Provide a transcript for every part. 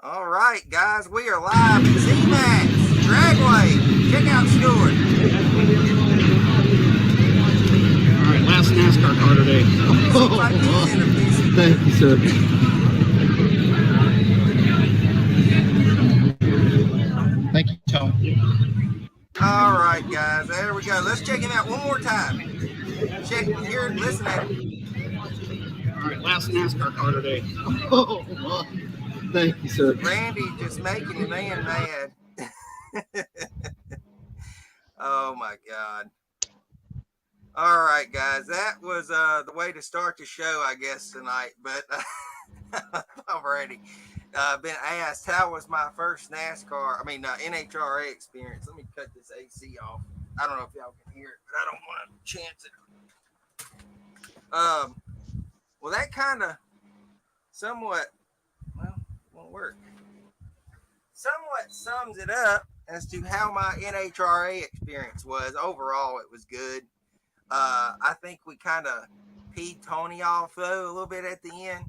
All right, guys, we are live at Z-Max Dragway. Check out Stewart. All right, last NASCAR car today. Thank you, sir. Thank you, Tony. All right, guys, there we go. Let's check him out one more time. Check, hear it, listen at it. All right, last NASCAR car today. Thank you, sir. Randy just making the man mad. Oh my God. All right, guys, that was the way to start the show, I guess, tonight. But I've already been asked how was my first NHRA experience. Let me cut this AC off. I don't know if y'all can hear it, but I don't want to chance it. Well, that kind of somewhat, won't work. Somewhat sums it up as to how my NHRA experience was. Overall, it was good. I think we kind of peed Tony off, though, a little bit at the end.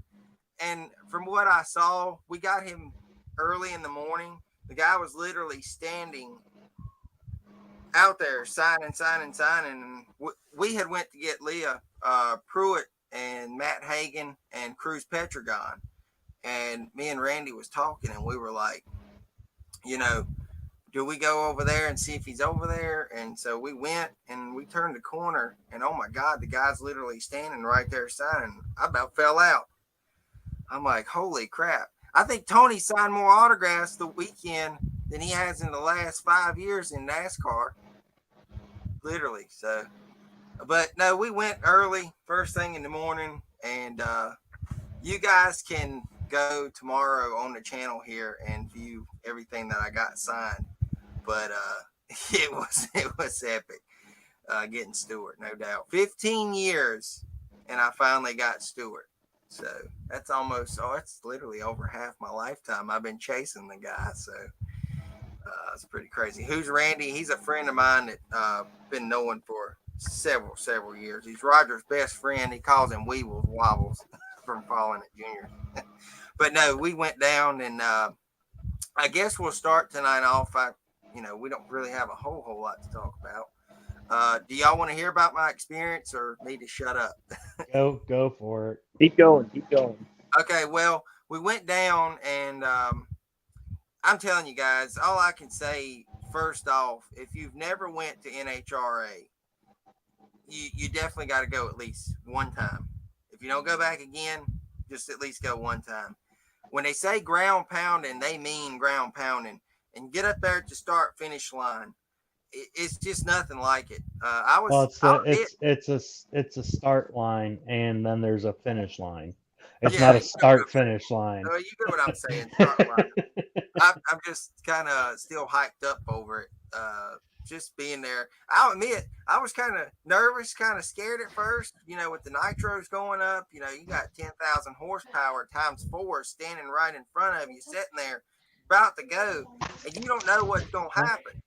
And from what I saw, we got him early in the morning. The guy was literally standing out there signing. And we had went to get Leah Pruitt and Matt Hagan and Cruz Petragon. And me and Randy was talking, and we were like, do we go over there and see if he's over there? And so we went and we turned the corner, and oh my God, the guy's literally standing right there signing. I about fell out. I'm like, holy crap. I think Tony signed more autographs the weekend than he has in the last 5 years in NASCAR. Literally. So, but no, we went early, first thing in the morning, and you guys can go tomorrow on the channel here and view everything that I got signed. But it was epic getting Stewart, no doubt. 15 years, and I finally got Stewart. So that's it's literally over half my lifetime I've been chasing the guy. So it's pretty crazy. Who's Randy? He's a friend of mine that been knowing for several years. He's Roger's best friend. He calls him Weebles Wobbles from Falling at Junior. But no, we went down, and I guess we'll start tonight off. We don't really have a whole lot to talk about. Do y'all want to hear about my experience or me to shut up? Go for it. Keep going. Okay, well, we went down, and I'm telling you guys, all I can say, first off, if you've never went to NHRA, you definitely got to go at least one time. If you don't go back again, just at least go one time. When they say ground pounding, they mean ground pounding. And get up there at the start finish line. It's just nothing like it. It's a start line, and then there's a finish line. It's not a start finish line. No, you know what I'm saying. Start line. I'm just kind of still hyped up over it. Just being there. I'll admit, I was kind of nervous, kind of scared at first, with the nitros going up. You got 10,000 horsepower times 4 standing right in front of you, sitting there, about to go, and you don't know what's going to happen.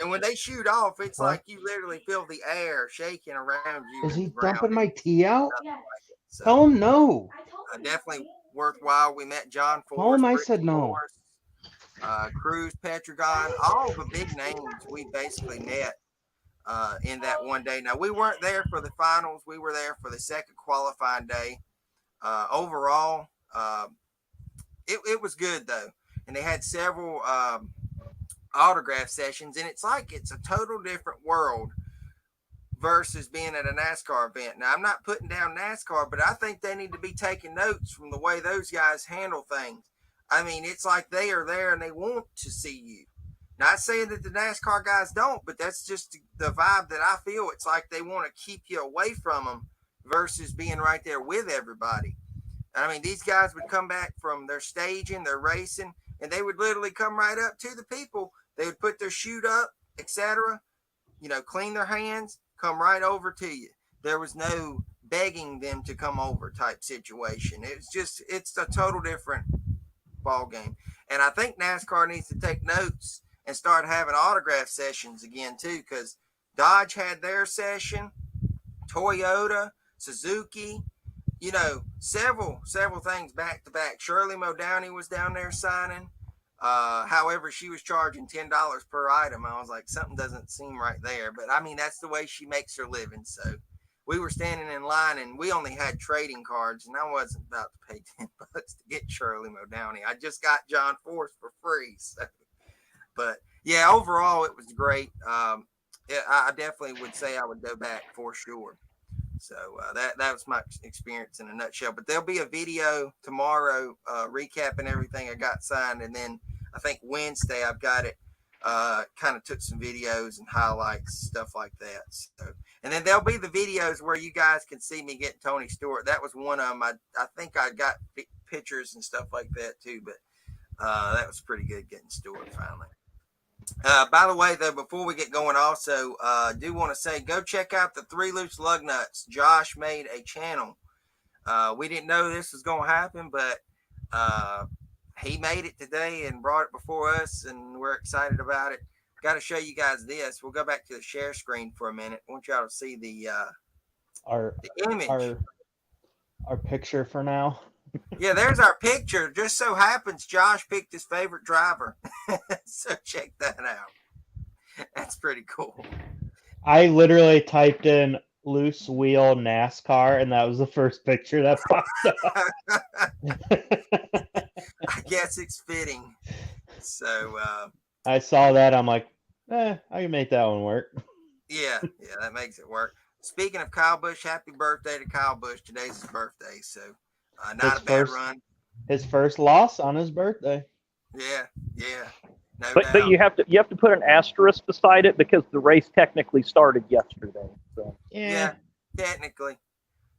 And when they shoot off, it's like you literally feel the air shaking around you. Is he dumping my tea out? Like so, tell him no. Definitely worthwhile. We met John Force. Tell him I said no. Cruz Petragon, all the big names we basically met in that one day. Now, we weren't there for the finals. We were there for the second qualifying day. Overall, it was good, though. And they had several autograph sessions. And it's a total different world versus being at a NASCAR event. Now, I'm not putting down NASCAR, but I think they need to be taking notes from the way those guys handle things. I mean, it's like they are there and they want to see you. Not saying that the NASCAR guys don't, but that's just the vibe that I feel. It's like they want to keep you away from them versus being right there with everybody. I mean, these guys would come back from their staging, their racing, and they would literally come right up to the people. They would put their chute up, etc., clean their hands, come right over to you. There was no begging them to come over type situation. It's a total different ball game. And I think NASCAR needs to take notes and start having autograph sessions again too, because Dodge had their session, Toyota, Suzuki, several things back to back. Shirley Modowney was down there signing. However, she was charging $10 per item. I was like, something doesn't seem right there. But I mean, that's the way she makes her living. So we were standing in line, and we only had trading cards, and I wasn't about to pay $10 to get Shirley Modowney. I just got John Force for free. So, but yeah, overall it was great. I definitely would say I would go back for sure. So that was my experience in a nutshell. But there'll be a video tomorrow recapping everything I got signed, and then I think Wednesday I've got it. Kind of took some videos and highlights, stuff like that. So, and then there'll be the videos where you guys can see me getting Tony Stewart. That was one of them. I think I got pictures and stuff like that too. But that was pretty good getting Stewart finally. By the way, though, before we get going, also, I do want to say, go check out the Three Loose Lug Nuts. Josh made a channel. We didn't know this was going to happen, but he made it today and brought it before us, and we're excited about it. Got to show you guys this. We'll go back to the share screen for a minute. I want y'all to see the image. Our picture for now. Yeah, there's our picture. Just so happens Josh picked his favorite driver. So check that out. That's pretty cool. I literally typed in loose wheel NASCAR, and that was the first picture that popped up. I guess it's fitting. So I saw that. I'm like, I can make that one work. Yeah, that makes it work. Speaking of Kyle Busch, happy birthday to Kyle Busch. Today's his birthday, so not a bad run. His first loss on his birthday. Yeah, no But doubt. you have to put an asterisk beside it because the race technically started yesterday. So Yeah, technically.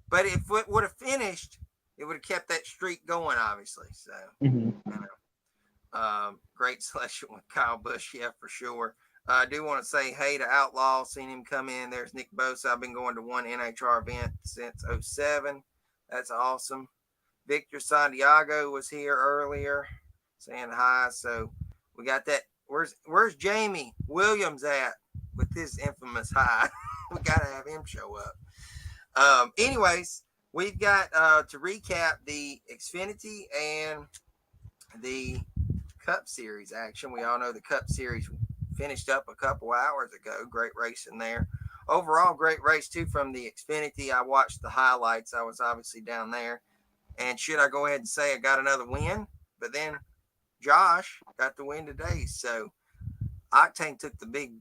But if it would have finished, it would have kept that streak going, obviously. So, great selection with Kyle Busch, yeah, for sure. I do want to say hey to Outlaw. Seen him come in. There's Nick Bosa. I've been going to one NHR event since 2007. That's awesome. Victor Santiago was here earlier saying hi. So we got that. Where's Jamie Williams at with his infamous hi? We got to have him show up. Anyways, we've got to recap the Xfinity and the Cup Series action. We all know the Cup Series finished up a couple hours ago. Great race in there. Overall, great race too from the Xfinity. I watched the highlights. I was obviously down there. And should I go ahead and say I got another win? But then Josh got the win today. So Octane took the big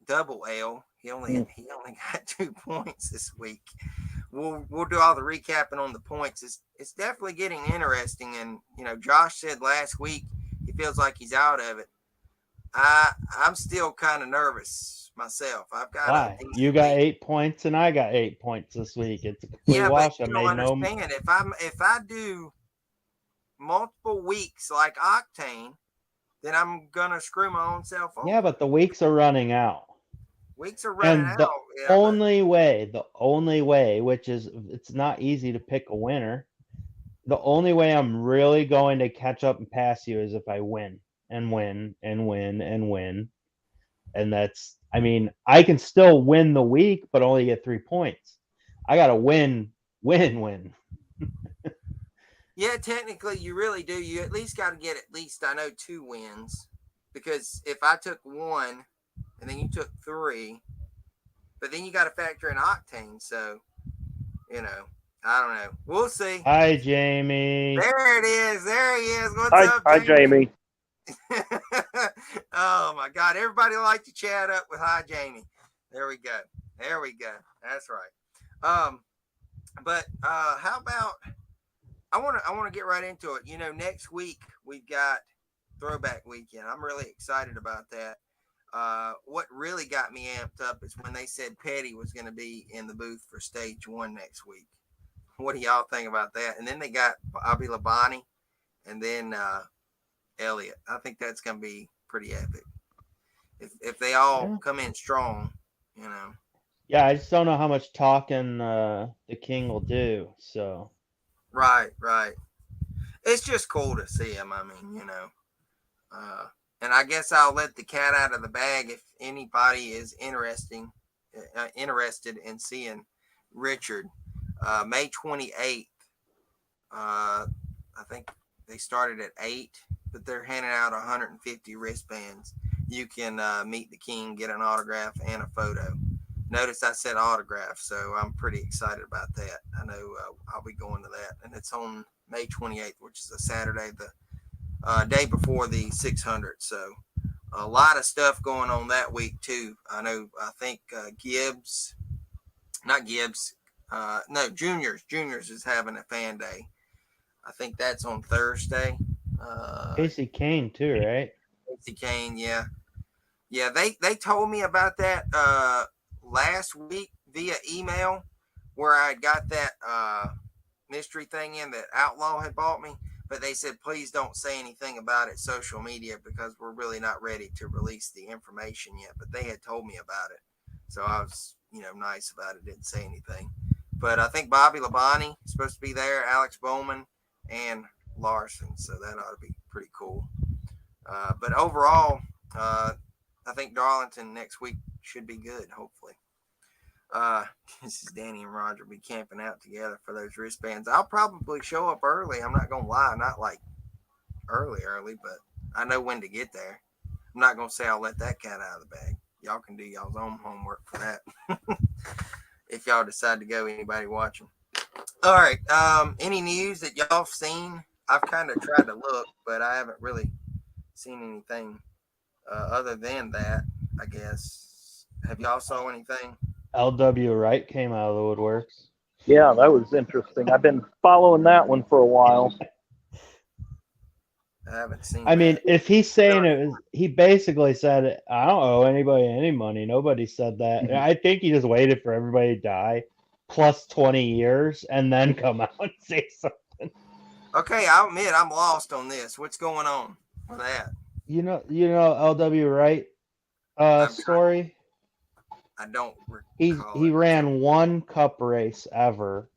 double L. He only got 2 points this week. We'll do all the recapping on the points. It's definitely getting interesting. And Josh said last week he feels like he's out of it. I'm still kind of nervous myself. I've got Why? You got 8 points and I got 8 points this week. It's a complete wash. But you don't understand. If I do multiple weeks like Octane, then I'm gonna screw my own self over. Yeah, but the weeks are running out. Weeks are running out. The only way, which is it's not easy to pick a winner. The only way I'm really going to catch up and pass you is if I win and win and win and win. And that's, I mean, I can still win the week, but only get 3 points. I got to win. Yeah, technically you really do. You at least got to get at least, I know, 2 wins. Because if I took 1 and then you took 3, but then you got to factor in Octane. So, I don't know. We'll see. Hi, Jamie. There it is. There he is. What's up, hi, Jamie. Oh my God! Everybody like to chat up with hi, Jamie. There we go. That's right. But how about? I want to get right into it. Next week we've got Throwback Weekend. I'm really excited about that. What really got me amped up is when they said Petty was going to be in the booth for Stage 1 next week. What do y'all think about that? And then they got Bobby Labonte, and then Elliott. I think that's going to be pretty epic. If they all come in strong, Yeah, I just don't know how much talking the King will do. So. Right. It's just cool to see him. I mean, and I guess I'll let the cat out of the bag if anybody is interested in seeing Richard. May 28th. I think they started at 8, but they're handing out 150 wristbands. You can meet the king, get an autograph and a photo. Notice I said autograph, so I'm pretty excited about that. I know I'll be going to that, and it's on May 28th, which is a Saturday, the day before the 600. So a lot of stuff going on that week too. I think Juniors is having a fan day. I think that's on Thursday. Casey Kane too, right? Casey Kane, yeah. They told me about that last week via email, where I got that mystery thing in that Outlaw had bought me, but they said please don't say anything about it social media because we're really not ready to release the information yet. But they had told me about it, so I was nice about it, didn't say anything. But I think Bobby Labonte is supposed to be there, Alex Bowman, and Larson, so that ought to be pretty cool. But overall, I think Darlington next week should be good, hopefully. This is Danny and Roger be camping out together for those wristbands. I'll probably show up early. I'm not going to lie. Not like early, but I know when to get there. I'm not going to say I'll let that cat out of the bag. Y'all can do y'all's own homework for that. If y'all decide to go, anybody watching. All right. Any news that y'all have seen? I've kind of tried to look, but I haven't really seen anything other than that, I guess. Have y'all saw anything? LW Wright came out of the woodworks. Yeah, that was interesting. I've been following that one for a while. I haven't seen I mean, that. if he's saying it was, he basically said, I don't owe anybody any money. Nobody said that. Mhm. I think he just waited for everybody to die plus 20 years and then come out and say something. Okay, I'll admit I'm lost on this. What's going on with that? You know LW Wright story? I don't He recall it. ran one cup race ever,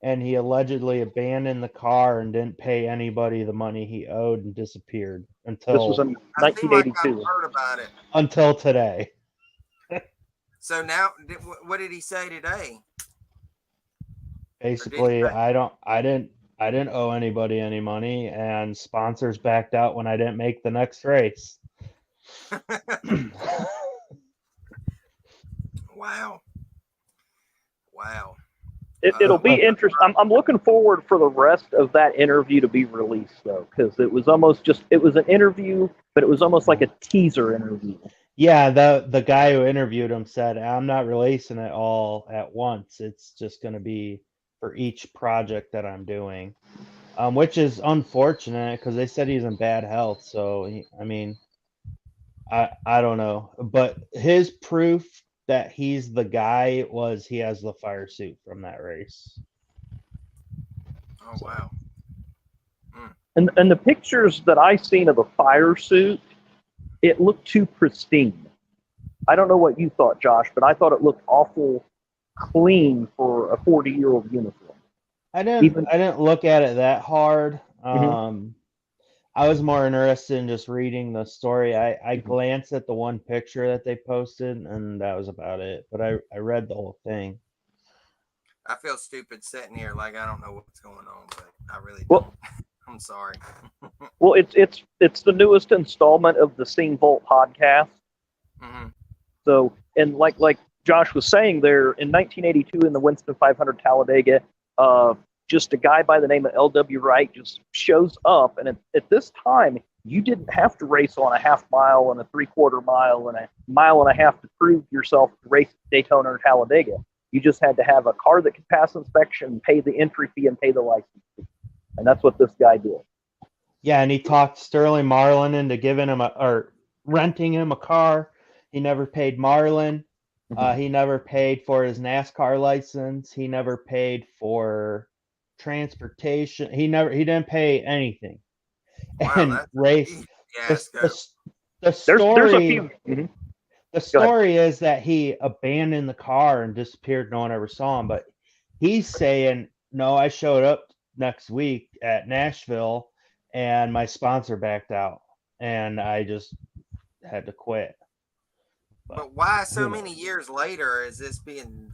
and he allegedly abandoned the car and didn't pay anybody the money he owed and disappeared This was until in I feel like I've 1982. heard about it. until today. So now, what did he say today? Basically, I didn't owe anybody any money, and sponsors backed out when I didn't make the next race. Wow. It'll be interesting. I'm looking forward for the rest of that interview to be released, though, because it was an interview, but it was almost like a teaser interview. Yeah, the guy who interviewed him said, I'm not releasing it all at once. It's just going to be for each project that I'm doing, which is unfortunate because they said he's in bad health. So, I don't know. But his proof that he's the guy was he has the fire suit from that race. Oh, wow. And the pictures that I seen of the fire suit, it looked too pristine. I don't know what you thought, Josh, but I thought it looked awful clean for a 40-year-old uniform. I didn't look at it that hard. Mhm. I was more interested in just reading the story. I glanced at the one picture that they posted, and that was about it. But I read the whole thing. I feel stupid sitting here like I don't know what's going on, but I really don't. Well, I'm sorry. well, it's the newest installment of the Scene Vault podcast. Mm-hmm. So, and like Josh was saying there, in 1982 in the Winston 500 Talladega, just a guy by the name of L.W. Wright just shows up, and at this time, you didn't have to race on a half mile and a 3/4 mile and a mile and a half to prove yourself to race Daytona or Talladega. You just had to have a car that could pass inspection, pay the entry fee, and pay the license fee. And that's what this guy did. Yeah, and he talked Sterling Marlin into giving him or renting him a car. He never paid Marlin. He never paid for his NASCAR license. He never paid for transportation. He didn't pay anything. Wow, And that's race the story. There's a few. Mm-hmm. The story is that he abandoned the car and disappeared. No one ever saw him. But he's saying, no, I showed up next week at Nashville and my sponsor backed out and I just had to quit. But why so many years later is this being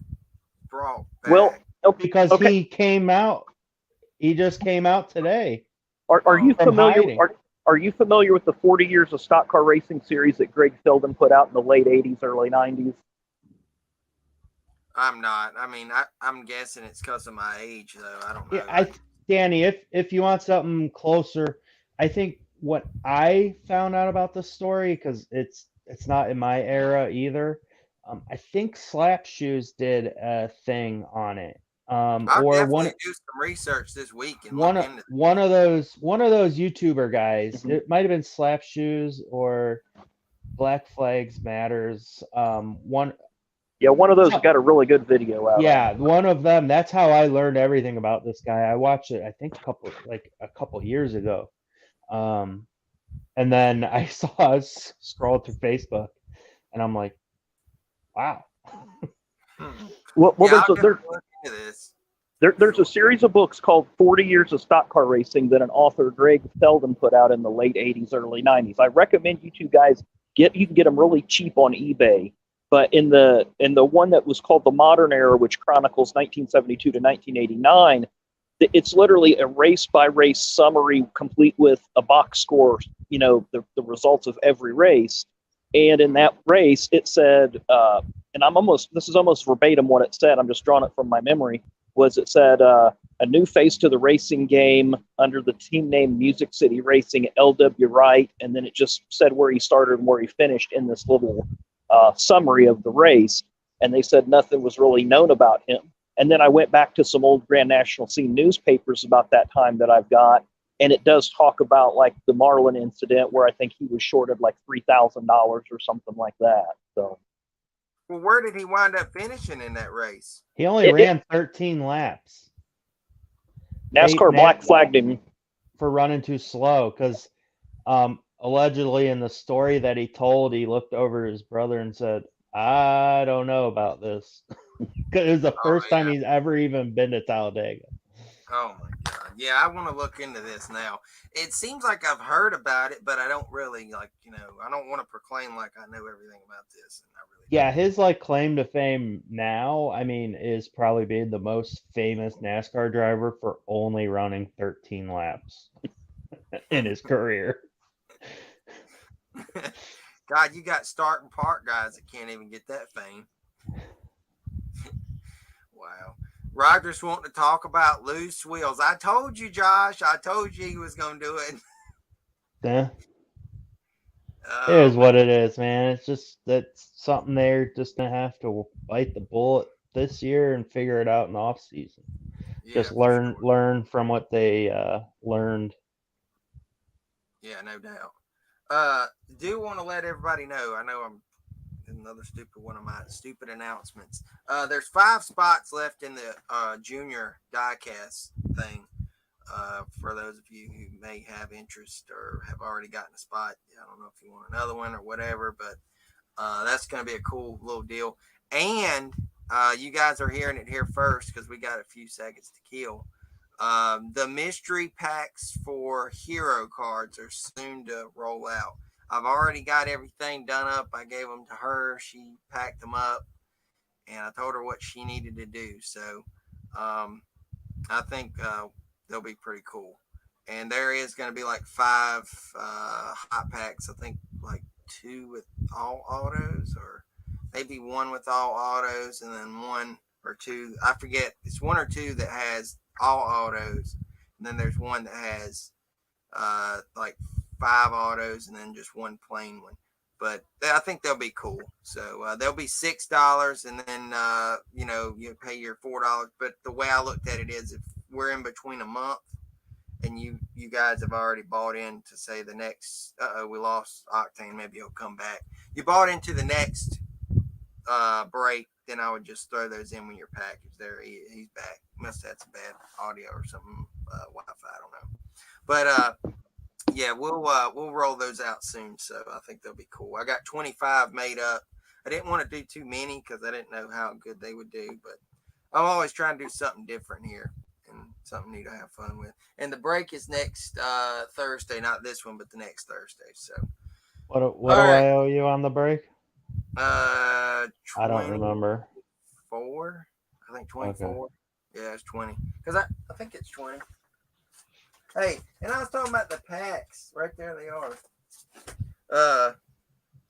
brought back? Well, because Okay. he came out. He just came out today. Are you From familiar? hiding. Are you familiar with the 40 Years of Stock Car Racing series that Greg Filden put out in the late 80s, early 90s? I'm not. I mean, I'm guessing it's because of my age, though. I don't know. Yeah, Danny, if you want something closer, I think what I found out about this story, because it's not in my era either. I think Slap Shoes did a thing on it. I'll Or definitely do some research this week and one look of into it. one of those YouTuber guys. Mhm. It might have been Slap Shoes or Black Flags Matters. One Yeah, one of those got a really good video out. Yeah, one of them. That's how I learned everything about this guy. I watched it, I think, a couple years ago. And then I saw us scroll through Facebook, and I'm like, wow. Well, Yeah, I'll there's definitely look into this. there's a series of books called 40 Years of Stock Car Racing that an author, Greg Felden, put out in the late 80s, early 90s. I recommend you two guys you can get them really cheap on eBay. But in the one that was called The Modern Era, which chronicles 1972 to 1989, it's literally a race by race summary, complete with a box score. The results of every race. And in that race, it said, and this is almost verbatim what it said. I'm just drawing it from my memory. It said, a new face to the racing game under the team name Music City Racing, L.W. Wright, and then it just said where he started and where he finished in this little summary of the race. And they said nothing was really known about him. And then I went back to some old Grand National Scene newspapers about that time that I've got, and it does talk about like the Marlin incident where I think he was shorted like $3,000 or something like that. So, well, where did he wind up finishing in that race? He only ran 13 laps. NASCAR black flagged him for running too slow because allegedly in the story that he told, he looked over his brother and said, I don't know about this. Because it was the first time he's ever even been to Talladega. Oh my God. Yeah, I want to look into this now. It seems like I've heard about it, but I don't really I don't want to proclaim like I know everything about this. And I really Yeah, his claim to fame now, I mean, is probably being the most famous NASCAR driver for only running 13 laps in his career. God, you got start and park guys that can't even get that fame. Wow. Roger's wanting to talk about loose wheels. I told you, Josh. I told you he was going to do it. Yeah. It is what it is, man. It's just that's something they're just gonna have to bite the bullet this year and figure it out in the off season. Yeah, just learn from what they learned. Yeah, no doubt. Do want to let everybody know. I know I'm another one of my stupid announcements. There's 5 spots left in the junior diecast thing. For those of you who may have interest or have already gotten a spot, I don't know if you want another one or whatever, but that's going to be a cool little deal. And you guys are hearing it here first because we got a few seconds to kill. The mystery packs for hero cards are soon to roll out. I've already got everything done up. I gave them to her. She packed them up, and I told her what she needed to do. So I think they'll be pretty cool. And there is going to be like 5 hot packs. I think like 2 with all autos, or maybe 1 with all autos, and then 1 or 2. I forget. It's 1 or 2 that has all autos, and then there's 1 that has like 5 autos, and then just 1 plain one. But I think they'll be cool. So they'll be $6, and then you pay your $4. But the way I looked at it is, if we're in between a month, and you guys have already bought in to say the next, we lost Octane, maybe he'll come back. You bought into the next break, then I would just throw those in when your package there. He's back. Must have had some bad audio or something, Wi-Fi, I don't know. But yeah, we'll roll those out soon. So I think they'll be cool. I got 25 made up. I didn't want to do too many because I didn't know how good they would do, but I'm always trying to do something different here and something new to have fun with. And the break is next Thursday, not this one, but the next Thursday. So what do I owe you on the break? I don't remember. 24. I think 24. Okay. Yeah, it's 20. Because I think it's 20. Hey, and I was talking about the packs. Right there they are.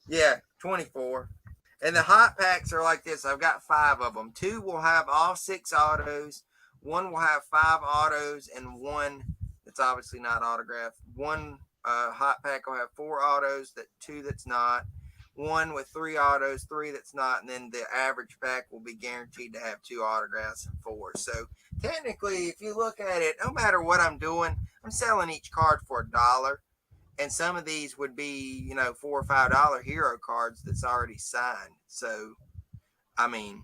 Yeah, 24. And the hot packs are like this. I've got 5 of them. 2 will have all 6 autos. 1 will have 5 autos, and 1 that's obviously not autographed. 1 hot pack will have 4 autos, 2 that's not. 1 with 3 autos, 3 that's not, and then the average pack will be guaranteed to have 2 autographs and 4. So technically, if you look at it, no matter what I'm doing, I'm selling each card for $1. And some of these would be, $4 or $5 hero cards that's already signed. So, I mean,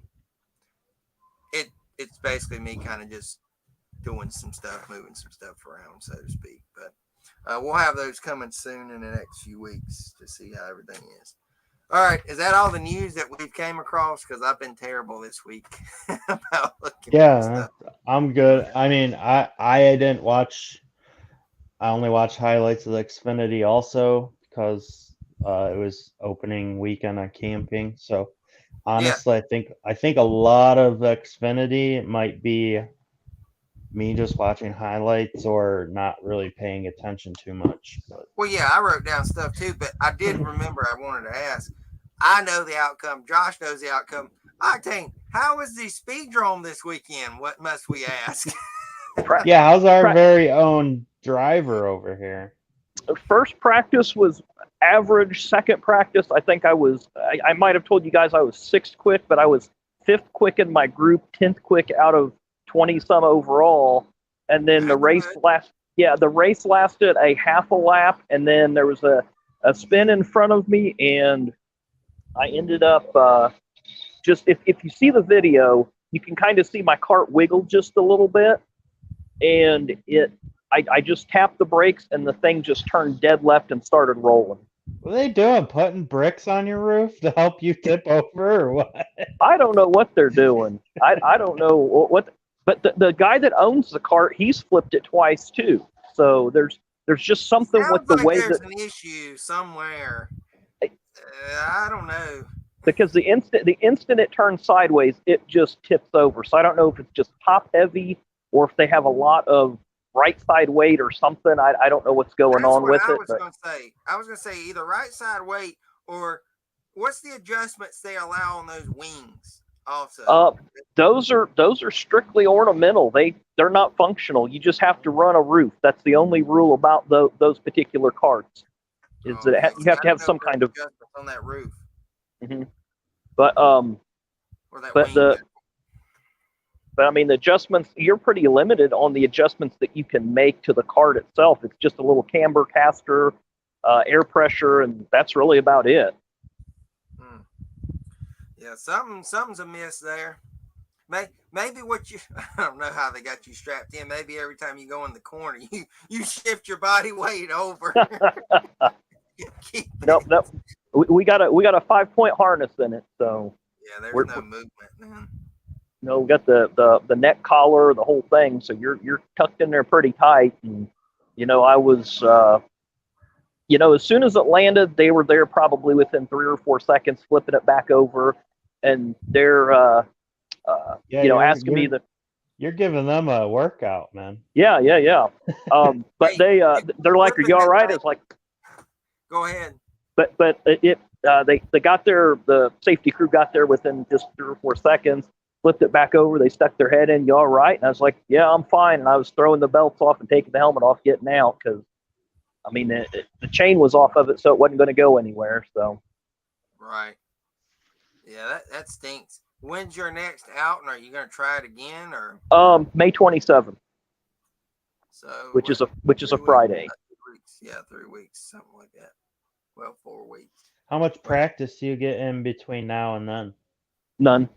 it's basically me kind of just doing some stuff, moving some stuff around, so to speak. But we'll have those coming soon in the next few weeks to see how everything is. All right, is that all the news that we've came across? Because I've been terrible this week about looking at stuff. I'm good. I mean, I didn't watch. I only watched highlights of the Xfinity also because it was opening weekend on camping. So honestly, I think a lot of Xfinity might be me just watching highlights or not really paying attention too much. But Well, yeah, I wrote down stuff too, but I did remember I wanted to ask. I know the outcome. Josh knows the outcome. Octane, how was the speedrome this weekend? What must we ask? yeah, how's our very own driver over here? First practice was average. Second practice, I think I might have told you guys I was 6th quick, but I was 5th quick in my group, 10th quick out of 20 some overall. And then the race lasted a half a lap, and then there was a spin in front of me, and I ended up just if you see the video, you can kind of see my cart wiggle just a little bit, and I just tapped the brakes, and the thing just turned dead left and started rolling. What are they doing? Putting bricks on your roof to help you tip over, or what? I don't know what they're doing. I don't know what. But the guy that owns the cart, he's flipped it twice too. So there's just something with the way there's that an issue somewhere. I don't know. Because the instant it turns sideways, it just tips over. So I don't know if it's just top heavy or if they have a lot of right side weight or something. I don't know what's going on with it. I was gonna say either right side weight or what's the adjustments they allow on those wings also? Those are strictly ornamental. They're not functional. You just have to run a roof. That's the only rule about those particular carts. Is that you have to have some kind of adjustments on that roof. Mm-hmm. But I mean the adjustments, you're pretty limited on the adjustments that you can make to the cart itself. It's just a little camber caster, air pressure, and that's really about it. Yeah, something's amiss there. Maybe I don't know how they got you strapped in. Maybe every time you go in the corner, you shift your body weight over. Nope. We got a 5-point harness in it, so yeah, there's no movement, man. No, we got the neck collar, the whole thing, so you're tucked in there pretty tight. And I was as soon as it landed, they were there probably within 3 or 4 seconds, flipping it back over, and they're asking me that. You're giving them a workout, man. Yeah. But they're like, "Are you all right?" It's like, go ahead. But they got there. The safety crew got there within just 3 or 4 seconds. Flipped it back over. They stuck their head in. "You all right?" And I was like, "Yeah, I'm fine." And I was throwing the belts off and taking the helmet off, getting out because, I mean, the chain was off of it, so it wasn't going to go anywhere. So. Right. Yeah, that stinks. When's your next out, and are you going to try it again, or? May 27th. So. Which is a Friday. 3 weeks. Yeah, 3 weeks, something like that. Well, 4 weeks. How much practice do you get in between now and then? None.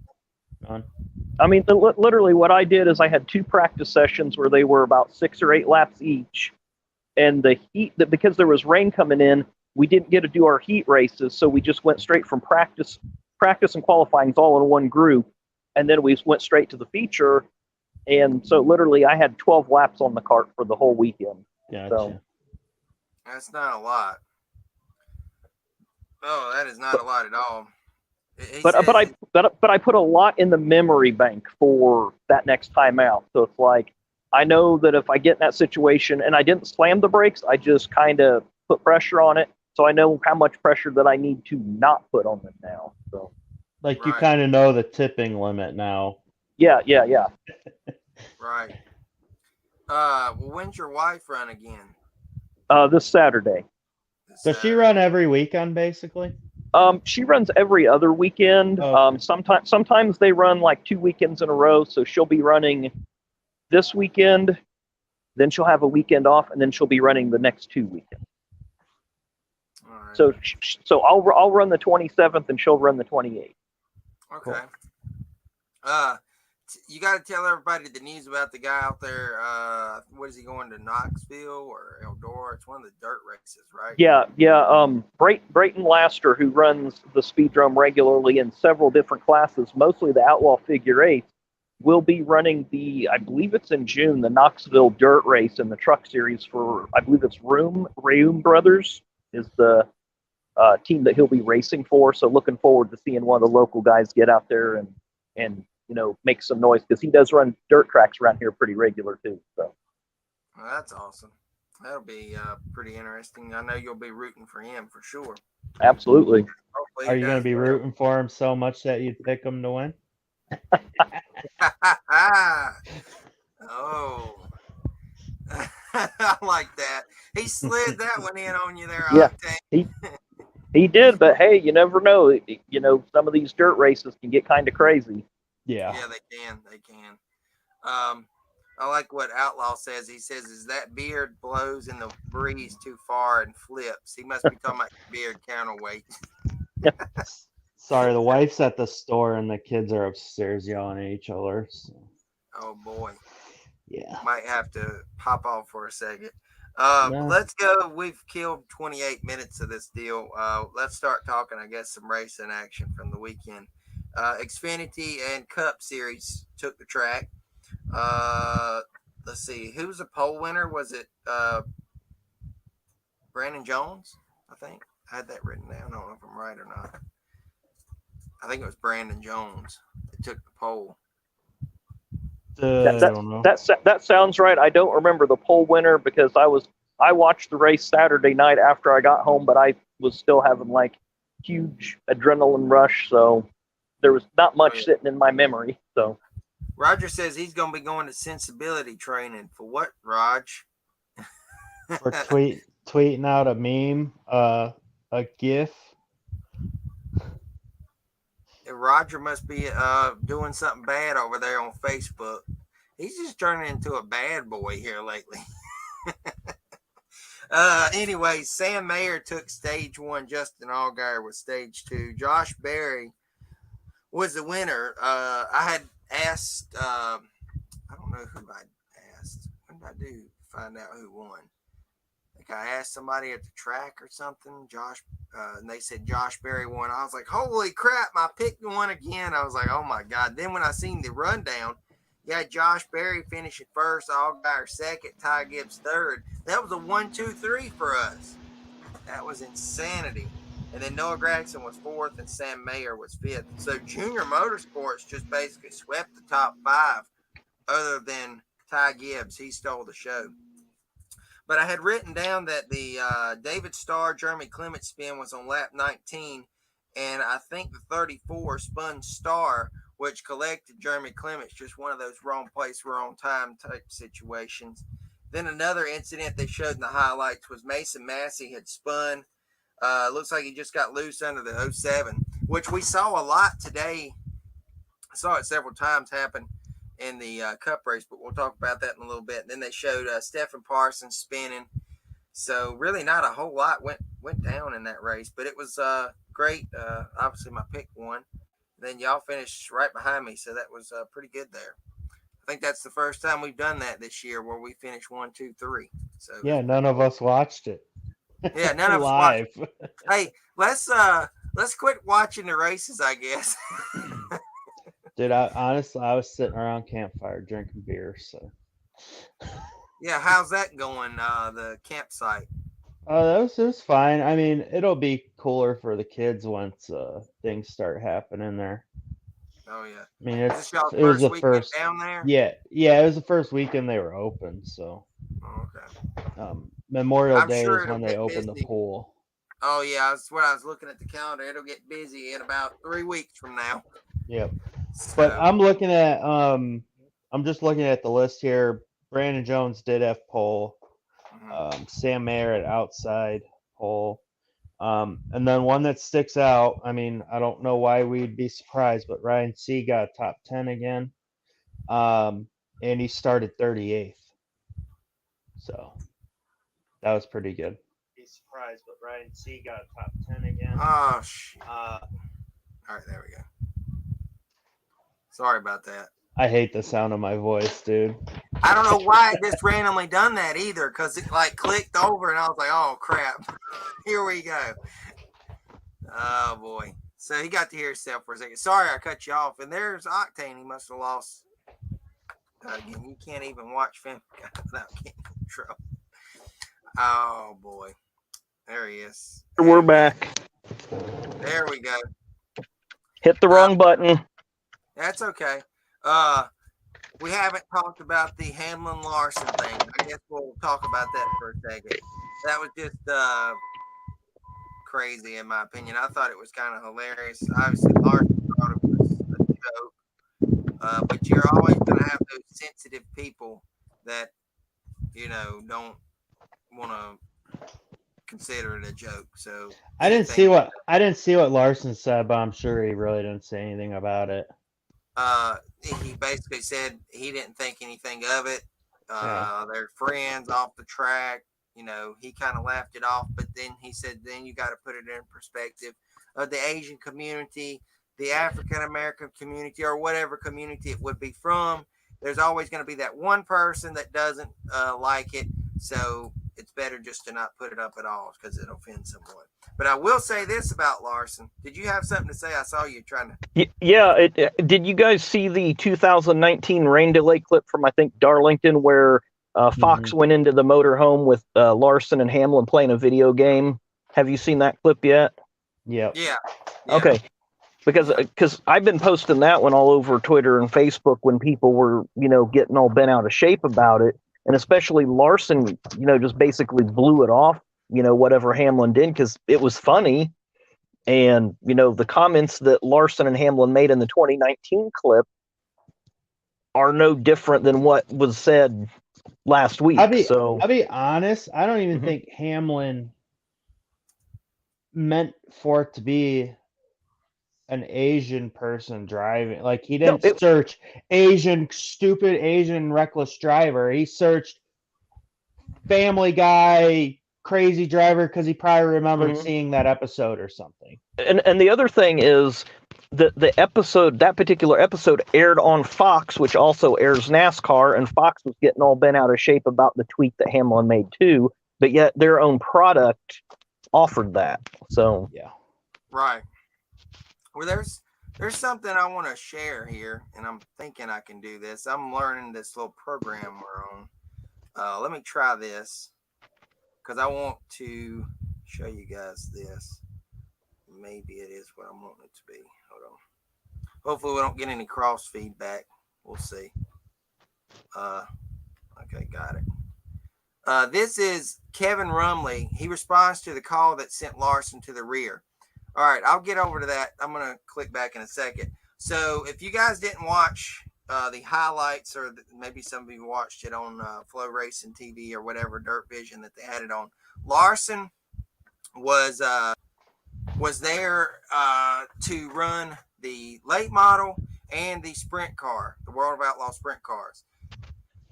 I mean, literally what I did is I had 2 practice sessions where they were about 6 or 8 laps each. And the heat, because there was rain coming in, we didn't get to do our heat races. So we just went straight from practice and qualifying all in one group. And then we went straight to the feature. And so literally I had 12 laps on the cart for the whole weekend. Gotcha. So that's not a lot. Oh, that is not a lot at all. He But says, I put a lot in the memory bank for that next time out. So it's like I know that if I get in that situation and I didn't slam the brakes, I just kind of put pressure on it. So I know how much pressure that I need to not put on them now. So Like you right, kind of know the tipping limit now. yeah. right. Well, when's your wife run again? This Saturday. This Does she Saturday. run every weekend basically? She runs every other weekend. Okay. Sometimes they run like 2 weekends in a row. So she'll be running this weekend, then she'll have a weekend off, and then she'll be running the next 2 weekends. All right. So I'll run the 27th, and she'll run the 28th. Okay. Cool. You got to tell everybody the news about the guy out there. What is he going to, Knoxville or Eldora? It's one of the dirt races, right? Yeah. Brayton Laster, who runs the speed drum regularly in several different classes, mostly the outlaw figure eights, will be running I believe it's in June, the Knoxville dirt race in the truck series for, I believe it's Raum Brothers is the team that he'll be racing for. So looking forward to seeing one of the local guys get out there and make some noise, because he does run dirt tracks around here pretty regular too. So Well, that's awesome. That'll be pretty interesting. I know you'll be rooting for him for sure. absolutely. Hopefully Are he you going to does be well. rooting for him so much that you'd pick him to win? Oh. I like that. He slid that one in on you there, Yeah. Octane. He did, but hey, you never know. Some of these dirt races can get kind of crazy. Yeah. Yeah, they can. They can. I like what Outlaw says. He says, "Is that beard blows in the breeze too far and flips?" He must be talking about beard counterweight. Sorry, the wife's at the store and the kids are upstairs yelling at each other. So. Oh boy, Yeah. might have to pop off for a second. No. Let's go. We've killed 28 minutes of this deal. Let's start talking, I guess, some racing action from the weekend. Xfinity and Cup Series took the track. Let's see. Who was the pole winner? Was it Brandon Jones? I think I had that written down. I don't know if I'm right or not. I think it was Brandon Jones that took the pole. I don't know. That sounds right. I don't remember the pole winner because I watched the race Saturday night after I got home, but I was still having like huge adrenaline rush, so there was not much sitting in my memory. So Roger says he's going to be going to sensibility training for what, Raj? For tweeting out a meme, a GIF. Roger must be doing something bad over there on Facebook. He's just turning into a bad boy here lately. Anyway, Sam Mayer took stage one. Justin Allgaier was stage two. Josh Berry was the winner. I had asked, I don't know who I asked. What did I do to find out who won? I think I asked somebody at the track or something. And they said Josh Berry won. I was like, holy crap, my pick won again. I was like, oh my God. Then when I seen the rundown, you had Josh Berry finishing first, Allgaier second, Ty Gibbs third. That was a 1-2-3 for us. That was insanity. And then Noah Gragson was fourth and Sam Mayer was fifth. So Junior Motorsports just basically swept the top five, other than Ty Gibbs. He stole the show. But I had written down that the David Starr, Jeremy Clement spin was on lap 19. And I think the 34 spun Starr, which collected Jeremy Clements, just one of those wrong place, wrong time type situations. Then another incident they showed in the highlights was Mason Massey had spun. Looks like he just got loose under the 07, which we saw a lot today. I saw it several times happen in the Cup race, but we'll talk about that in a little bit. And then they showed Stephen Parsons spinning. So really not a whole lot went down in that race, but it was great. Obviously my pick won. Then y'all finished right behind me, so that was pretty good there. I think that's the first time we've done that this year where we finished 1, 2, 3. So Yeah, none of us watched it. Yeah, none of us live. Hey, let's quit watching the races, I guess. Dude, honestly, I was sitting around campfire drinking beer, so. Yeah, how's that going? The campsite. That was fine. I mean, it'll be cooler for the kids once things start happening there. Oh yeah. I mean, Is this y'all's it was first the weekend first. down there? Yeah, it was the first weekend they were open. So Oh, okay. Memorial I'm Day sure is it'll when they get open the busy. pool. Oh yeah, that's what I was looking at the calendar. It'll get busy in about 3 weeks from now. Yep. But So I'm looking at I'm just looking at the list here. Brandon Jones did have pole. Sam Mayer at outside pole. And then one that sticks out, I mean, I don't know why we'd be surprised, but Ryan C got top 10 again. And he started 38th. So that was pretty good. Be surprised, but Ryan C got top 10 again. oh shit. All right, there we go. Sorry about that. I hate the sound of my voice, dude. I don't know why it just randomly done that either, because it like clicked over and I was like, oh crap. Here we go. Oh boy. So he got to hear himself for a second. Sorry I cut you off. And there's Octane. He must have lost. Again, you can't even watch film without getting in trouble. Oh boy. There he is. We're back. There we go. Hit the wrong button. That's okay. We haven't talked about the Hamlin Larson thing. I guess we'll talk about that for a second. That was just crazy in my opinion. I thought it was kind of hilarious. Obviously, Larson thought it was a joke. But you're always going to have those sensitive people that, don't want to consider it a joke. So I didn't see what Larson said, but I'm sure he really didn't say anything about it. He basically said he didn't think anything of it. They're friends off the track. He kind of laughed it off, but then he said, then you got to put it in perspective of the Asian community, the African American community, or whatever community it would be from. There's always going to be that one person that doesn't like it. So it's better just to not put it up at all because it offends someone. But I will say this about Larson. Did you have something to say? I saw you trying to. Yeah. Did you guys see the 2019 rain delay clip from, I think, Darlington, where Fox went into the motorhome with Larson and Hamlin playing a video game? Have you seen that clip yet? Yep. Yeah. Okay. Because I've been posting that one all over Twitter and Facebook when people were, getting all bent out of shape about it. And especially Larson, just basically blew it off, whatever Hamlin did, because it was funny. And, the comments that Larson and Hamlin made in the 2019 clip are no different than what was said last week. I'll be honest, I don't even think Hamlin meant for it to be an Asian person driving. Like, he didn't search stupid Asian reckless driver. He searched Family Guy crazy driver because he probably remembered seeing that episode or something. And the other thing is the episode, that particular episode, aired on Fox, which also airs NASCAR, and Fox was getting all bent out of shape about the tweet that Hamlin made too, but yet their own product offered that. So yeah. Right. Well, there's something I want to share here, and I'm thinking I can do this. I'm learning this little program we're on. Let me try this because I want to show you guys this. Maybe it is what I want it to be. Hold on. Hopefully we don't get any cross feedback. We'll see. Okay, got it. This is Kevin Rumley. He responds to the call that sent Larson to the rear. All right, I'll get over to that. I'm going to click back in a second. So if you guys didn't watch the highlights, or maybe some of you watched it on Flow Racing TV or whatever, Dirt Vision that they had it on, Larson was there to run the late model and the sprint car, the World of Outlaw sprint cars.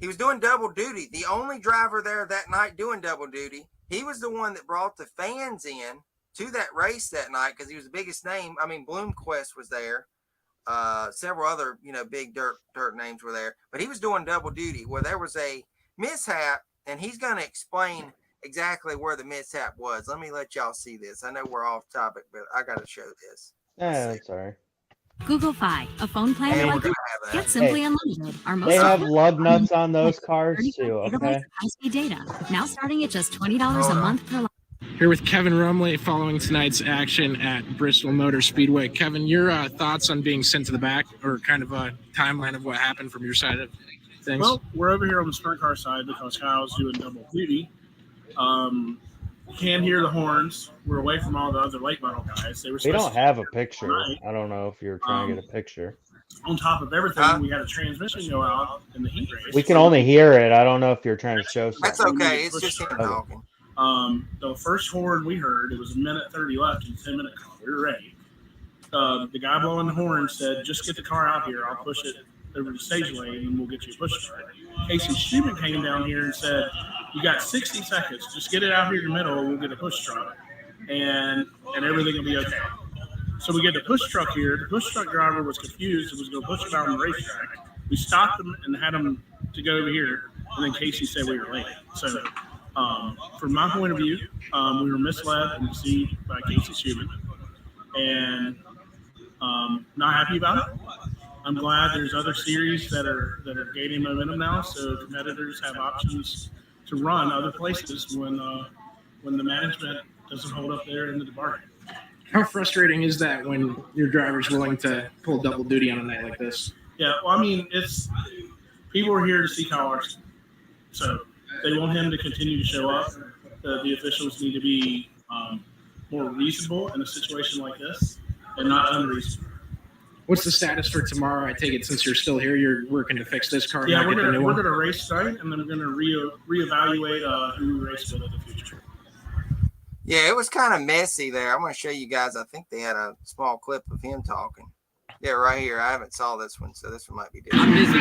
He was doing double duty. The only driver there that night doing double duty. He was the one that brought the fans in to that race that night because he was the biggest name. I mean, Bloomquist was there. Several other, big dirt names were there. But he was doing double duty where there was a mishap, and he's going to explain exactly where the mishap was. Let me let y'all see this. I know we're off topic, but I got to show this. That's all right. Google Fi, a phone plan And like we're going this. to have Get Simply Unlimited. Our most They have popular lug nuts on those cars 34 too, gigabytes okay? of high-speed data. Now starting at just $20 a month per line. Here with Kevin Rumley following tonight's action at Bristol Motor Speedway. Kevin, your thoughts on being sent to the back, or kind of a timeline of what happened from your side of things? Well, we're over here on the sprint car side because Kyle's doing double duty. Can't hear the horns. We're away from all the other late model guys. We don't have a picture. I don't know if you're trying to get a picture. On top of everything, we had a transmission go out in the heat race. We can only hear it. I don't know if you're trying to show something. That's okay. It's just him talking. The first horn we heard, it was a minute 30 left in 10-minute call. We were ready. The guy blowing the horn said, just get the car out here. I'll push it over the stage lane and we'll get you a push start. Casey Schumann came down here and said, you got 60 seconds. Just get it out here in the middle. We'll get a push truck and everything will be okay. So we get the push truck here. The push truck driver was confused and was going to push it out on the racetrack. We stopped him and had him to go over here. And then Casey said we were late. So from my point of view, we were misled and deceived by Casey Schumann. And not happy about it. I'm glad there's other series that are gaining momentum now, so competitors have options to run other places when the management doesn't hold up their end of the bargain. How frustrating is that when your driver's willing to pull double duty on a night like this? Yeah, well, I mean, it's people are here to see Kyle Larson, so they want him to continue to show up. The officials need to be more reasonable in a situation like this and not unreasonable. What's the status for tomorrow? I take it since you're still here, you're working to fix this car. Yeah, we're gonna race tonight, and then we're gonna reevaluate who we race with in the future. Yeah, it was kind of messy there. I'm going to show you guys. I think they had a small clip of him talking. Yeah, right here. I haven't saw this one, so this one might be different. I'm busy.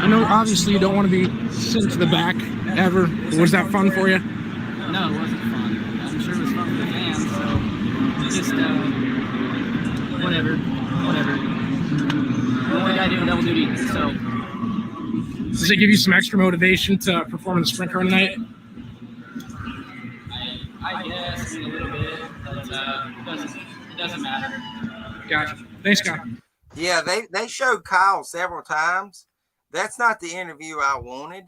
I know obviously you don't want to be sent to the back ever. Was that fun for you? No, it wasn't fun. I'm sure it was fun for the fans, so just whatever. The only guy doing double duty, so. Does it give you some extra motivation to perform in the sprint car tonight? I guess a little bit, but it doesn't matter. Gotcha. Thanks, Kyle. Yeah, they showed Kyle several times. That's not the interview I wanted,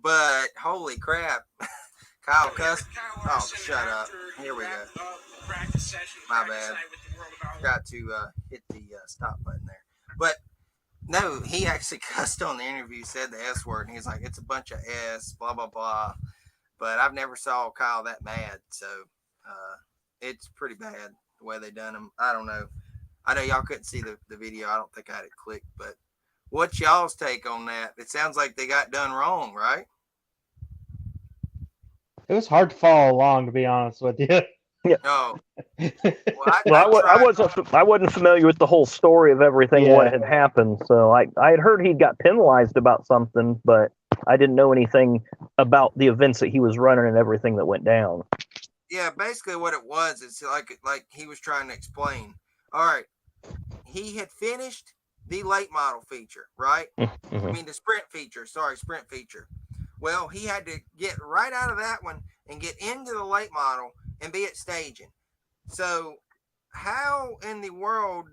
but holy crap. Kyle cussed. Oh, shut up. Here we go. My bad. Got to hit the stop button there. But no, he actually cussed on the interview, said the S word, and he's like, it's a bunch of S, blah, blah, blah. But I've never saw Kyle that mad, so it's pretty bad the way they done him. I don't know. I know y'all couldn't see the video. I don't think I had it clicked, but what's y'all's take on that? It sounds like they got done wrong, right? It was hard to follow along, to be honest with you. Yeah. No. I wasn't familiar with the whole story of everything, Yeah. what had happened. So I had heard he got penalized about something, but I didn't know anything about the events that he was running and everything that went down. Yeah, basically what it was, it's like he was trying to explain. All right, he had finished the late model feature, right? Mm-hmm. I mean, the sprint feature. Well, he had to get right out of that one and get into the late model and be at staging. So how in the world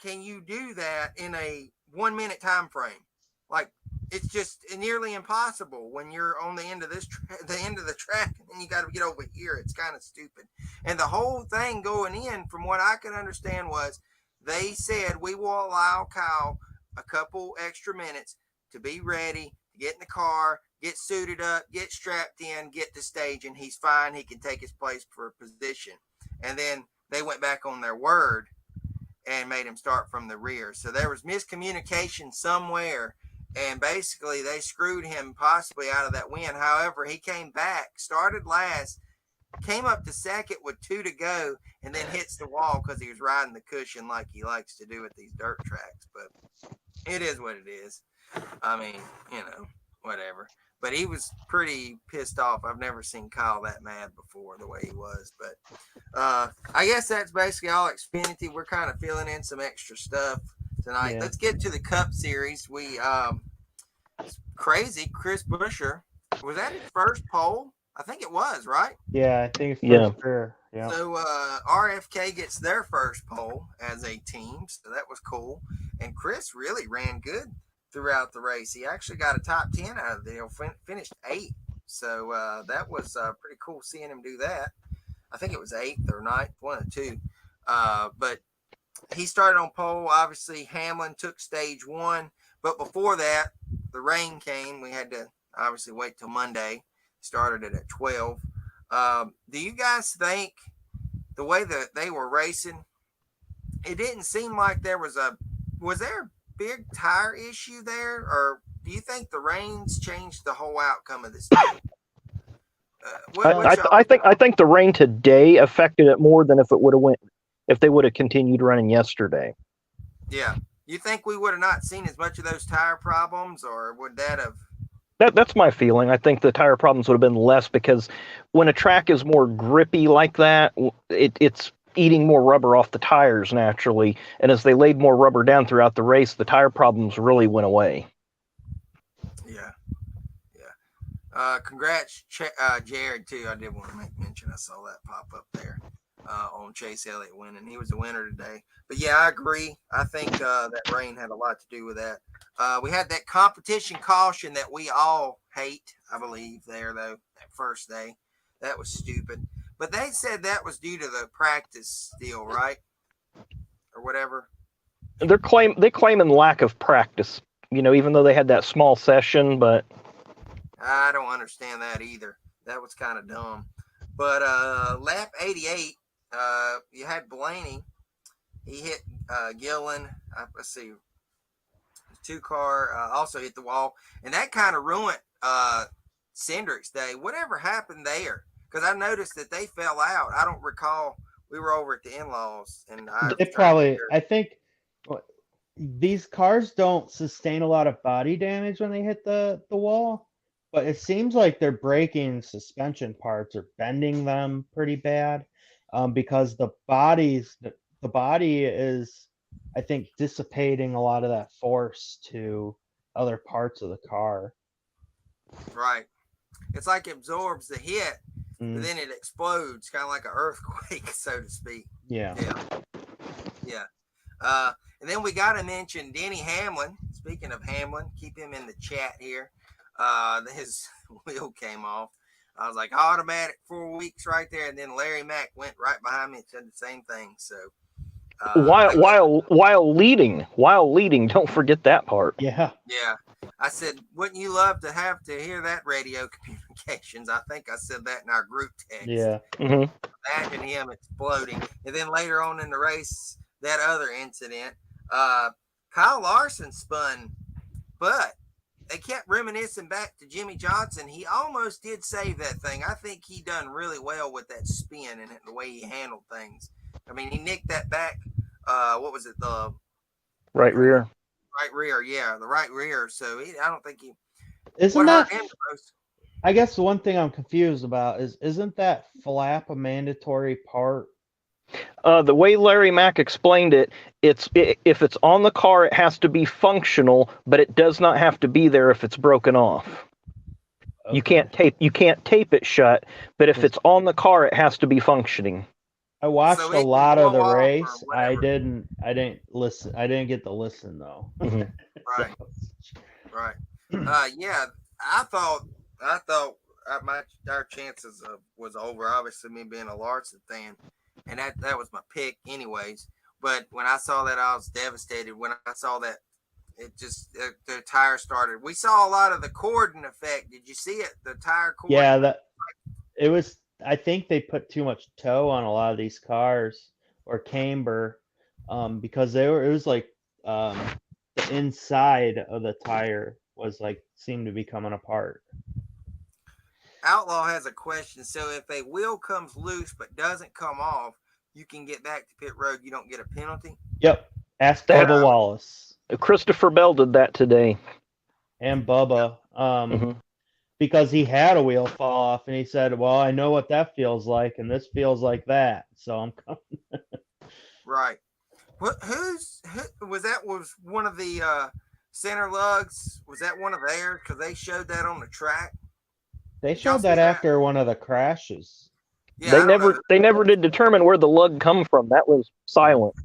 can you do that in a 1 minute time frame? Like, it's just nearly impossible when you're on the end of the end of the track, and then you got to get over here. It's kind of stupid. And the whole thing going in, from what I could understand, was they said, we will allow Kyle a couple extra minutes to be ready, to get in the car, get suited up, get strapped in, get to stage, and he's fine. He can take his place for a position. And then they went back on their word and made him start from the rear. So there was miscommunication somewhere, and basically they screwed him possibly out of that win. However, he came back, started last, came up to second with 2 to go, and then hits the wall because he was riding the cushion like he likes to do at these dirt tracks. But it is what it is. I mean, whatever. But he was pretty pissed off. I've never seen Kyle that mad before, the way he was. But I guess that's basically all Xfinity. We're kind of filling in some extra stuff tonight. Yeah. Let's get to the Cup Series. It's crazy. Chris Buescher, was that his first pole? I think it was, right? Yeah, I think it's Yeah. for sure. Yeah. So RFK gets their first pole as a team, so that was cool. And Chris really ran good throughout the race. He actually got a top 10 out of the deal, finished 8th. So that was pretty cool seeing him do that. I think it was 8th or 9th, one of the two. But he started on pole. Obviously, Hamlin took stage 1. But before that, the rain came. We had to obviously wait till Monday. Started it at 12. Do you guys think the way that they were racing, it didn't seem like there was a big tire issue there, or do you think the rains changed the whole outcome of this thing? I think the rain today affected it more than if they would have continued running yesterday. Yeah. You think we would have not seen as much of those tire problems, or would that have? That's my feeling. I think the tire problems would have been less because when a track is more grippy like that, it's eating more rubber off the tires naturally. And as they laid more rubber down throughout the race, the tire problems really went away. Yeah. Congrats, Jared, too. I did want to make mention. I saw that pop up there on Chase Elliott winning. He was the winner today. But, yeah, I agree. I think that rain had a lot to do with that. We had that competition caution that we all hate, I believe, there, though, that first day. That was stupid. But they said that was due to the practice deal, right? Or whatever. They claiming lack of practice, even though they had that small session, but I don't understand that either. That was kind of dumb. But lap 88, you had Blaney. He hit Gillen. Let's see. 2-car also hit the wall. And that kind of ruined Cindric's day. Whatever happened there? Because I noticed that they fell out. I don't recall. We were over at the in-laws. And I think these cars don't sustain a lot of body damage when they hit the wall. But it seems like they're breaking suspension parts or bending them pretty bad, because the body is, I think, dissipating a lot of that force to other parts of the car. Right. It's like it absorbs the hit, but then it explodes, kind of like an earthquake, so to speak. Yeah. And then we got to mention Denny Hamlin. Speaking of Hamlin, keep him in the chat here. His wheel came off. I was like, automatic 4 weeks right there, and then Larry Mack went right behind me and said the same thing. So while leading, don't forget that part. Yeah. I said, wouldn't you love to have to hear that radio communications? I think I said that in our group text. Yeah. Mm-hmm. Imagine him exploding. And then later on in the race, that other incident, Kyle Larson spun, but they kept reminiscing back to Jimmy Johnson. He almost did save that thing. I think he done really well with that spin and the way he handled things. I mean, he nicked that back. What was it? The right rear. Right rear, yeah, the right rear. So I don't think he. Isn't that? I guess the one thing I'm confused about isn't that flap a mandatory part? The way Larry Mack explained it, if it's on the car, it has to be functional, but it does not have to be there if it's broken off. Okay. You can't tape it shut, but if it's on the car, it has to be functioning. I watched a lot of the race. I didn't listen. I didn't get to listen though. Mm-hmm. Right. Yeah, I thought our chances was over. Obviously, me being a Larson fan, and that was my pick, anyways. But when I saw that, I was devastated. When I saw that, it just the tire started. We saw a lot of the cordon effect. Did you see it? The tire cordon. Yeah, it was. I think they put too much toe on a lot of these cars or camber, because it was like the inside of the tire was like seemed to be coming apart. Outlaw has a question. So if a wheel comes loose but doesn't come off, you can get back to pit road. You don't get a penalty. Yep. Ask Bubba Wallace. Christopher Bell did that today. And Bubba. Because he had a wheel fall off, and he said, well, I know what that feels like, and this feels like that, so I'm coming. Right. Who was one of the center lugs? Was that one of theirs? Because they showed that on the track. They showed that after one of the crashes. Yeah, they never did determine where the lug come from. That was silent.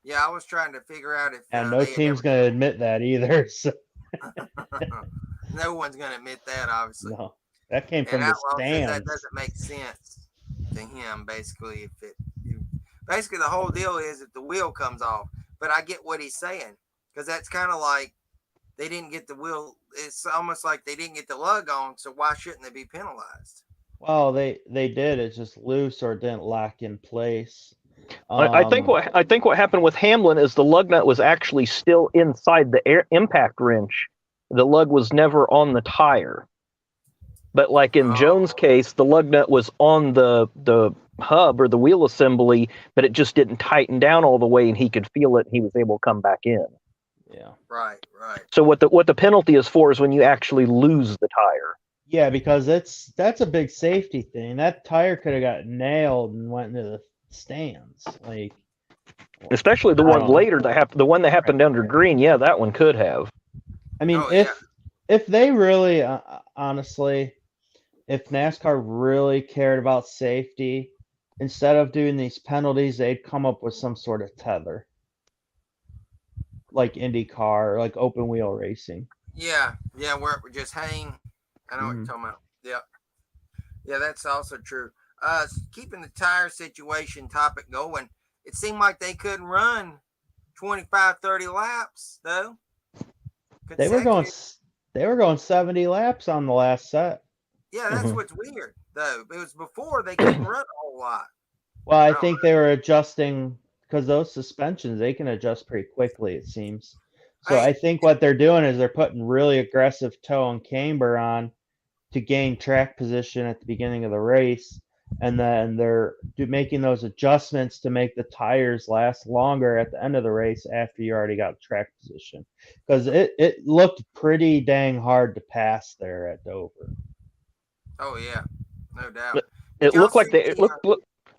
Yeah, I was trying to figure out if. And no team's going to admit that either. So. No one's going to admit that, obviously. No. That came And from the Outlaw says that stands. doesn't make sense to him. Basically, basically the whole deal is if the wheel comes off. But I get what he's saying because that's kind of like they didn't get the wheel. It's almost like they didn't get the lug on. So why shouldn't they be penalized? Well, they did. It's just loose or it didn't lock in place. I think what happened with Hamlin is the lug nut was actually still inside the impact wrench. The lug was never on the tire. But like in Jones' case, the lug nut was on the hub or the wheel assembly, but it just didn't tighten down all the way, and he could feel it, and he was able to come back in. Yeah. Right. So what the penalty is for is when you actually lose the tire. Yeah, because that's a big safety thing. That tire could have got nailed and went into the stands. Like, Especially the one later the one that happened under green. Yeah, that one could have. I mean, if they really, honestly, if NASCAR really cared about safety, instead of doing these penalties, they'd come up with some sort of tether, like IndyCar, like open wheel racing. Yeah, where it would just hang. I know what you're talking about. Yeah, that's also true. Keeping the tire situation topic going, it seemed like they couldn't run 25, 30 laps though. They were going 70 laps on the last set. Yeah, that's what's weird though. It was before they couldn't run a whole lot. Well, I think they were adjusting because those suspensions, they can adjust pretty quickly, it seems. So I think what they're doing is they're putting really aggressive toe and camber on to gain track position at the beginning of the race. And then they're making those adjustments to make the tires last longer at the end of the race after you already got track position. Because it looked pretty dang hard to pass there at Dover. Oh, yeah. No doubt. It looked like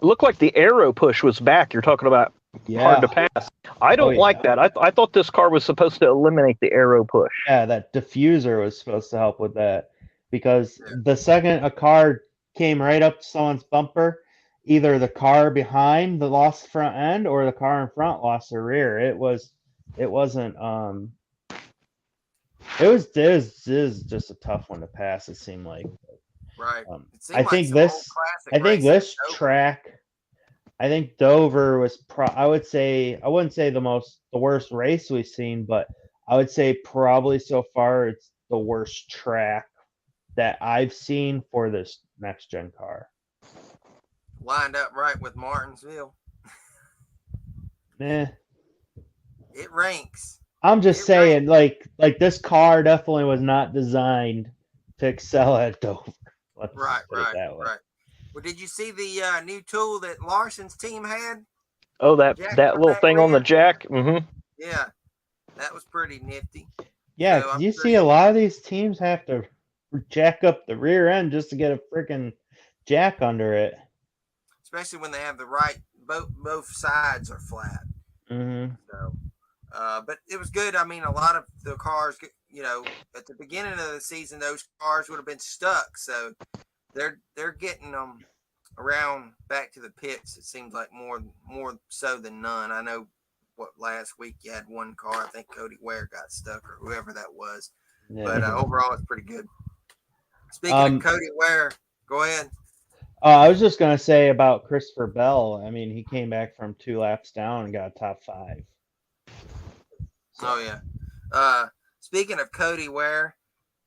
looked like the aero push was back. You're talking about hard to pass. I don't like that. I thought this car was supposed to eliminate the aero push. Yeah, that diffuser was supposed to help with that. Because the second a car came right up to someone's bumper, either the car behind the lost front end or the car in front lost the rear. It was just a tough one to pass, it seemed like. Right. I think this track, I think Dover was I wouldn't say the worst race we've seen, but I would say probably so far it's the worst track that I've seen for this next gen car. Lined up right with Martinsville. It ranks. I'm just saying, like this car definitely was not designed to excel at Dover. Right. Well, did you see the new tool that Larson's team had? Oh, that little thing on the jack? Mm-hmm. Yeah, that was pretty nifty. Yeah, so you see a lot of these teams have to jack up the rear end just to get a freaking jack under it. Especially when they have the right, both sides are flat. Mm-hmm. So, but it was good. I mean, a lot of the cars, at the beginning of the season, those cars would have been stuck. So they're getting them around back to the pits. It seems like more so than none. I know last week you had one car. I think Cody Ware got stuck or whoever that was. Yeah. But overall, it's pretty good. Speaking of Cody Ware, go ahead. I was just going to say about Christopher Bell. I mean, he came back from 2 laps down and got top 5. So. Oh, yeah. Speaking of Cody Ware,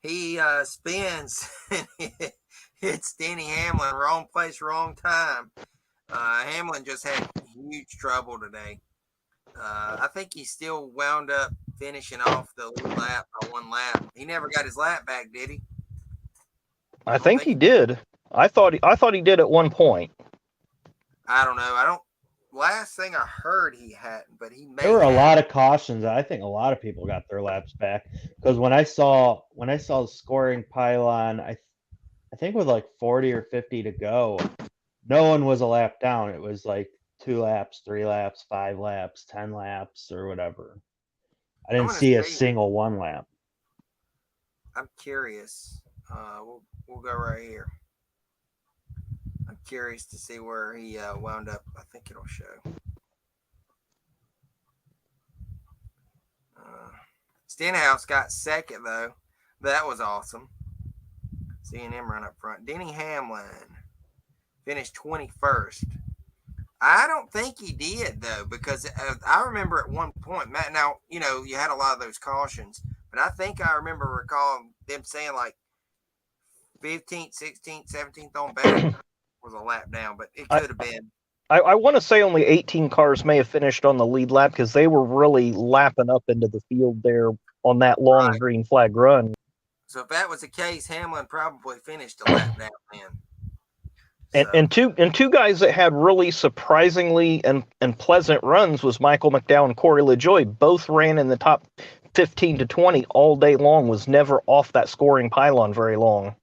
he spins and hits Denny Hamlin. Wrong place, wrong time. Hamlin just had huge trouble today. I think he still wound up finishing off the lap by 1 lap. He never got his lap back, did he? I think he did. I thought he did at one point. I don't know. Last thing I heard he hadn't, but he may. There were a lot of cautions. I think a lot of people got their laps back because when I saw the scoring pylon, I think with like 40 or 50 to go, no one was a lap down. It was like 2 laps, 3 laps, 5 laps, 10 laps, or whatever. I didn't see a single 1 lap. I'm curious. We'll go right here. I'm curious to see where he wound up. I think it'll show. Stenhouse got second, though. That was awesome. Seeing him run up front. Denny Hamlin finished 21st. I don't think he did, though, because I remember at one point, Matt, now, you know, you had a lot of those cautions, but I think I remember recalling them saying like 15th, 16th, 17th on back was a lap down, but it could have been. I want to say only 18 cars may have finished on the lead lap because they were really lapping up into the field there on that long green flag run. So if that was the case, Hamlin probably finished a lap down then. And two guys that had really surprisingly and pleasant runs was Michael McDowell and Corey Lejoy. Both ran in the top 15 to 20 all day long, was never off that scoring pylon very long.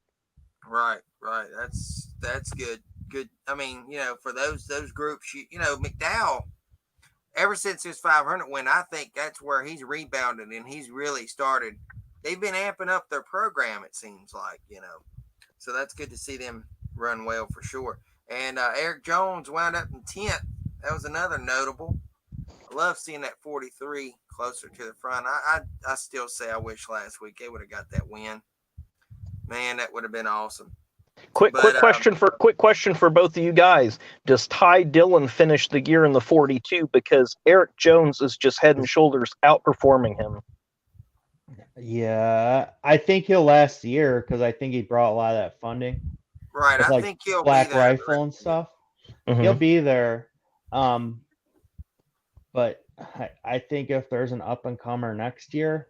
Right. That's good. Good. I mean, you know, for those groups, you know, McDowell, ever since his 500 win, I think that's where he's rebounded and he's really started. They've been amping up their program, it seems like, you know. So that's good to see them run well for sure. And Eric Jones wound up in 10th. That was another notable. I love seeing that 43 closer to the front. I still say I wish last week they would have got that win. Man, that would have been awesome. Quick question for both of you guys. Does Ty Dillon finish the year in the 42 because Eric Jones is just head and shoulders outperforming him? Yeah, I think he'll last the year because I think he brought a lot of that funding. Right, with, I think he'll Black be there. Rifle and stuff. Mm-hmm. He'll be there. But I think if there's an up and comer next year,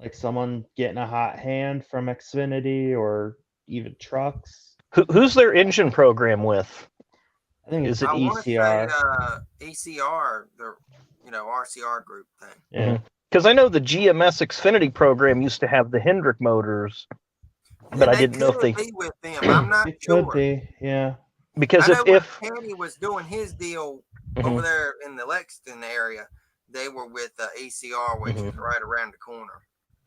like someone getting a hot hand from Xfinity or even trucks. Who's their engine program with? I think Is it ECR? ECR, the RCR group thing. Yeah. Because I know the GMS Xfinity program used to have the Hendrick motors, but I didn't know if they be with them. I'm not it sure. Could be, yeah. Because I know if Kenny was doing his deal over there in the Lexington area, they were with ECR, which is right around the corner.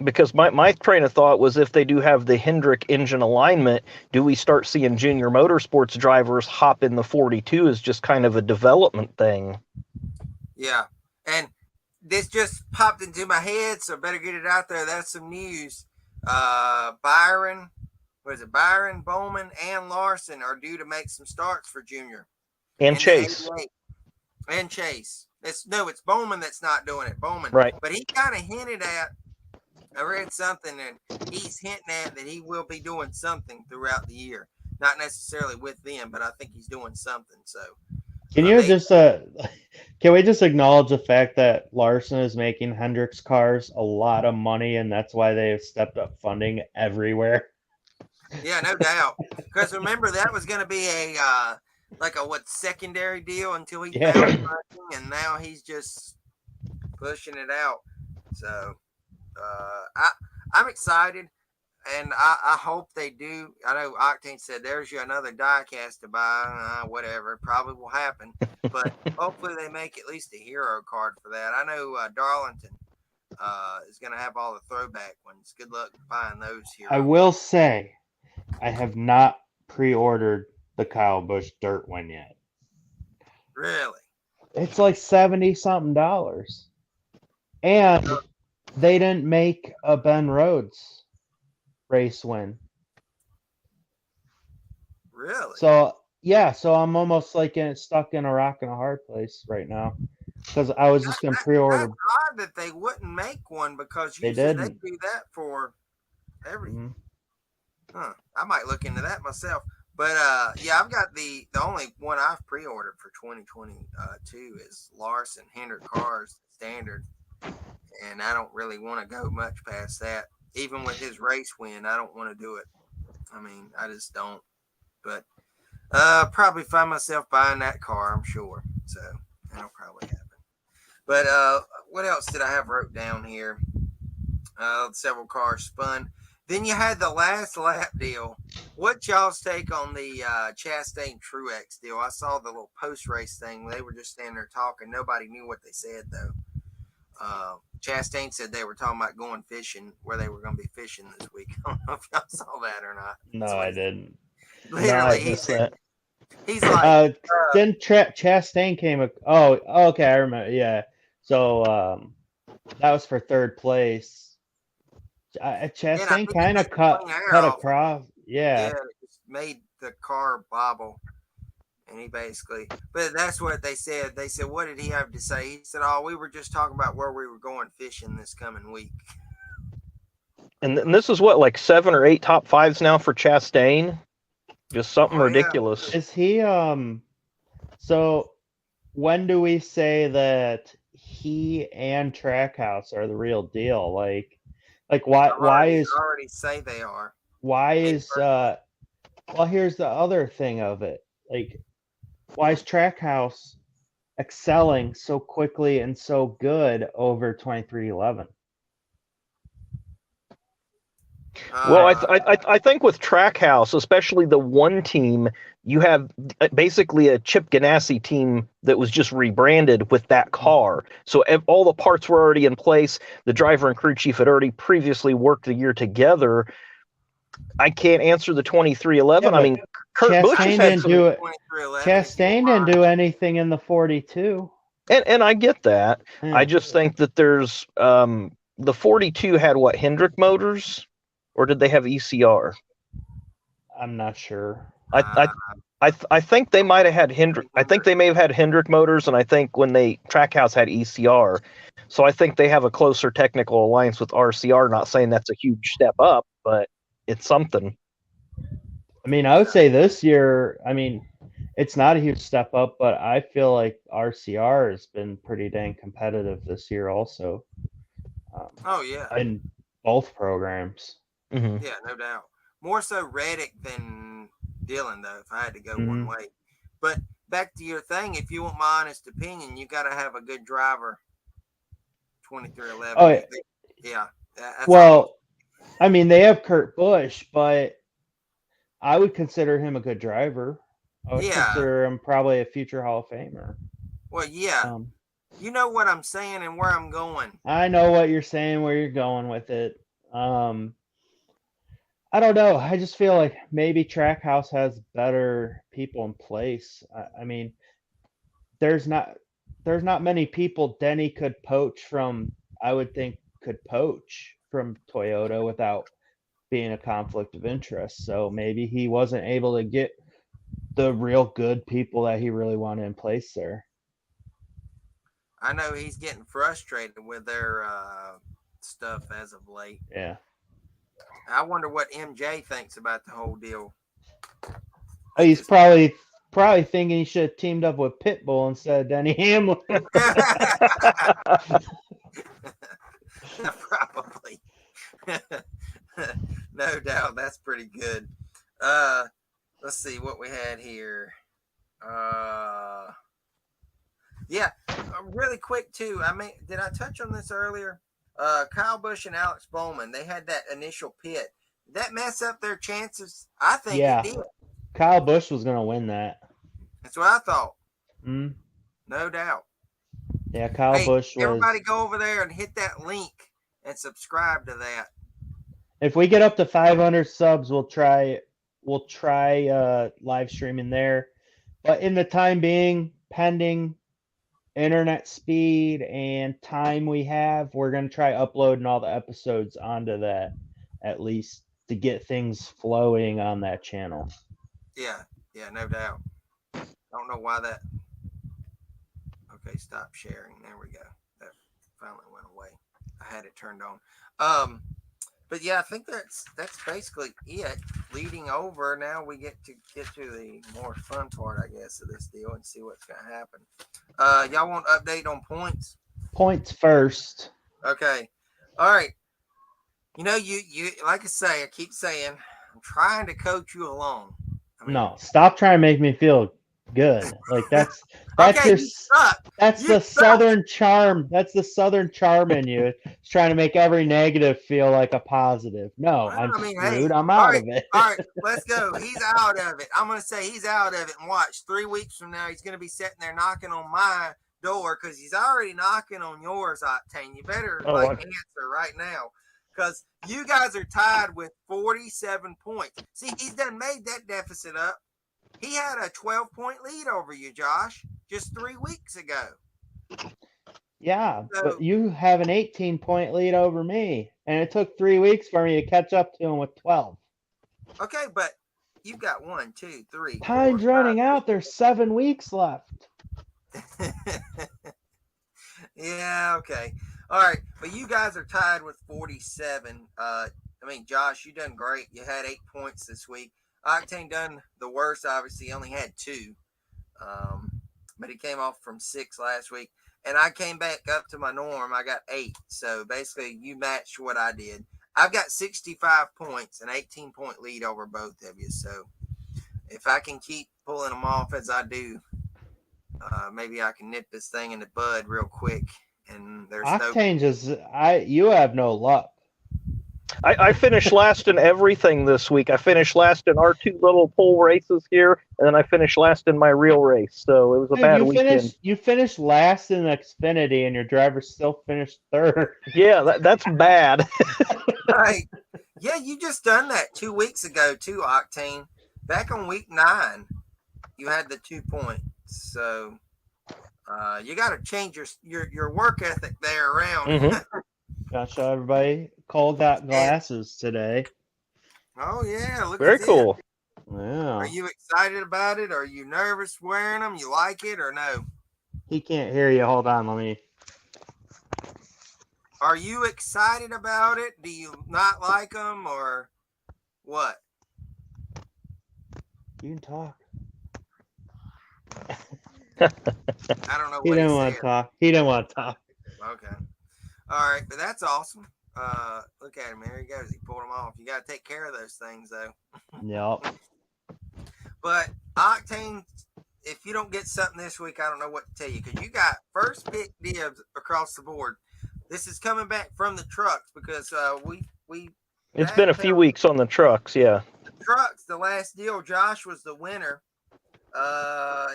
Because my train of thought was if they do have the Hendrick engine alignment, do we start seeing junior motorsports drivers hop in the 42 as just kind of a development thing? Yeah. And this just popped into my head, so better get it out there. That's some news. Byron, Bowman, and Larson are due to make some starts for junior. And Chase. And Chase. It's Bowman that's not doing it. Bowman. Right. But he kind of hinted at, I read something, and he's hinting at that he will be doing something throughout the year. Not necessarily with them, but I think he's doing something. So can we just acknowledge the fact that Larson is making Hendrick's cars a lot of money, and that's why they have stepped up funding everywhere? Yeah, no doubt. Because remember, that was going to be a secondary deal until he found something, and now he's just pushing it out. So I'm excited, and I hope they do. I know Octane said there's you another diecast to buy. Whatever, probably will happen, but hopefully they make at least a hero card for that. I know Darlington is going to have all the throwback ones. Good luck buying those here. I will say, I have not pre-ordered the Kyle Busch dirt one yet. Really? It's like $70-something, and they didn't make a Ben Rhodes race win. Really? So I'm almost like stuck in a rock and a hard place right now because I was just gonna pre-order. That's odd that they wouldn't make one because They usually they didn't. do that for everything. Mhm. I might look into that myself. But I've got the only one I've pre-ordered for 2022 is Larson Hendrick Cars Standard, and I don't really want to go much past that. Even with his race win, I don't want to do it. I mean, I just don't. But probably find myself buying that car, I'm sure. So that'll probably happen. But what else did I have wrote down here? Several cars spun. Then you had the last lap deal. What's y'all's take on the Chastain Truex deal? I saw the little post-race thing. They were just standing there talking. Nobody knew what they said, though. Chastain said they were talking about going fishing, where they were going to be fishing this week. I don't know if y'all saw that or not. No, I didn't. Literally, No, I missed that. He's like, then Chastain came. Oh, okay, I remember. Yeah, so that was for third place. Chastain kind of cut across. Yeah. it just made the car bobble. And he basically, but that's what they said. They said, what did he have to say? He said, oh, we were just talking about where we were going fishing this coming week. And this is what, like 7 or 8 top 5s now for Chastain? Just something Oh, yeah. ridiculous. Is he so when do we say that he and Trackhouse are the real deal? Like why I already say they are. well, here's the other thing of it. Like, why is Trackhouse excelling so quickly and so good over 2311? Well, I think with Trackhouse, especially the one team, you have basically a Chip Ganassi team that was just rebranded with that car. So all the parts were already in place. The driver and crew chief had already previously worked the year together. I can't answer the 2311. Yeah, I mean, Kurt Busch has had some. Chastain didn't do anything in the 42. And I get that. Yeah. I just think that there's the 42 had what, Hendrick motors, or did they have ECR? I'm not sure. I think they might have had Hendrick. I think they may have had Hendrick motors, and I think when Trackhouse had ECR, so I think they have a closer technical alliance with RCR. Not saying that's a huge step up, but it's something. I mean, I would say this year, I mean, it's not a huge step up, but I feel like RCR has been pretty dang competitive this year also. Oh, yeah. In both programs. Mm-hmm. Yeah, no doubt. More so Reddick than Dillon, though, if I had to go one way. But back to your thing, if you want my honest opinion, you got to have a good driver. 2311. Oh, yeah. Well, I mean, they have Kurt Busch, but I would consider him a good driver. I would consider him probably a future Hall of Famer. Well, yeah. You know what I'm saying and where I'm going. I know what you're saying, where you're going with it. I don't know. I just feel like maybe Trackhouse has better people in place. I mean, there's not many people Denny could poach from. I would think could poach from Toyota without being a conflict of interest. So maybe he wasn't able to get the real good people that he really wanted in place there. I know he's getting frustrated with their stuff as of late. Yeah. I wonder what MJ thinks about the whole deal. He's probably thinking he should have teamed up with Pitbull instead of Denny Hamlin. Probably. No doubt. That's pretty good. Let's see what we had here. Yeah, really quick too. I mean, did I touch on this earlier? Kyle Busch and Alex Bowman, they had that initial pit. Did that mess up their chances? I think it did. Kyle Busch was going to win that. That's what I thought. Mm. No doubt. Yeah, Kyle Busch was... Everybody go over there and hit that link and subscribe to that. If we get up to 500 subs, we'll try live streaming there. But in the time being, pending internet speed and time we have, we're going to try uploading all the episodes onto that, at least to get things flowing on that channel. Yeah, no doubt. I don't know why that. Okay, stop sharing. There we go. That finally went away. I had it turned on. But yeah, I think that's basically it. Leading over, now we get to the more fun part, I guess, of this deal and see what's gonna happen. Y'all want update on points? Points first. Okay. All right. You know, you like I keep saying, I'm trying to coach you along. No, stop trying to make me feel good. Like that's okay, that's the southern charm. That's the southern charm in you. It's trying to make every negative feel like a positive. No, I'm screwed. I'm out of it. All right, let's go. He's out of it. I'm gonna say he's out of it, and watch. 3 weeks from now, he's gonna be sitting there knocking on my door because he's already knocking on yours, Octane. You better answer right now. Because you guys are tied with 47 points. See, he's done made that deficit up. He had a 12-point lead over you, Josh, just 3 weeks ago. Yeah, but you have an 18-point lead over me, and it took 3 weeks for me to catch up to him with 12. Okay, but you've got 1, 2, 3, 4, Time's running out. There's 7 weeks left. 5. Yeah, okay. All right, but you guys are tied with 47. Josh, you done great. You had 8 points this week. Octane done the worst, obviously. He only had 2. But he came off from 6 last week. And I came back up to my norm. I got 8. So basically, you matched what I did. I've got 65 points, an 18-point lead over both of you. So if I can keep pulling them off as I do, maybe I can nip this thing in the bud real quick. And there's you have no luck. I finished last in everything this week. I finished last in our 2 little pole races here, and then I finished last in my real race. So it was a bad weekend. You finished last in Xfinity, and your driver still finished 3rd. Yeah, that's bad. Right. Yeah, you just done that 2 weeks ago too, Octane. Back on week 9, you had the 2 points. So you got to change your work ethic there around. Mm-hmm. Gotta show everybody Cole got glasses today. Oh yeah, look Very at cool. Yeah. Are you excited about it? Are you nervous wearing them? You like it or no? He can't hear you. Hold on, let me. Are you excited about it? Do you not like them or what? You can talk. I don't know He what didn't he want to said. talk. He didn't want to talk. Okay. All right, but that's awesome. Look at him. There he goes. He pulled them off. You got to take care of those things, though. Yep. But Octane, if you don't get something this week, I don't know what to tell you because you got first pick dibs across the board. This is coming back from the trucks because we. It's been a few weeks on the trucks, yeah. Trucks, the last deal. Josh was the winner.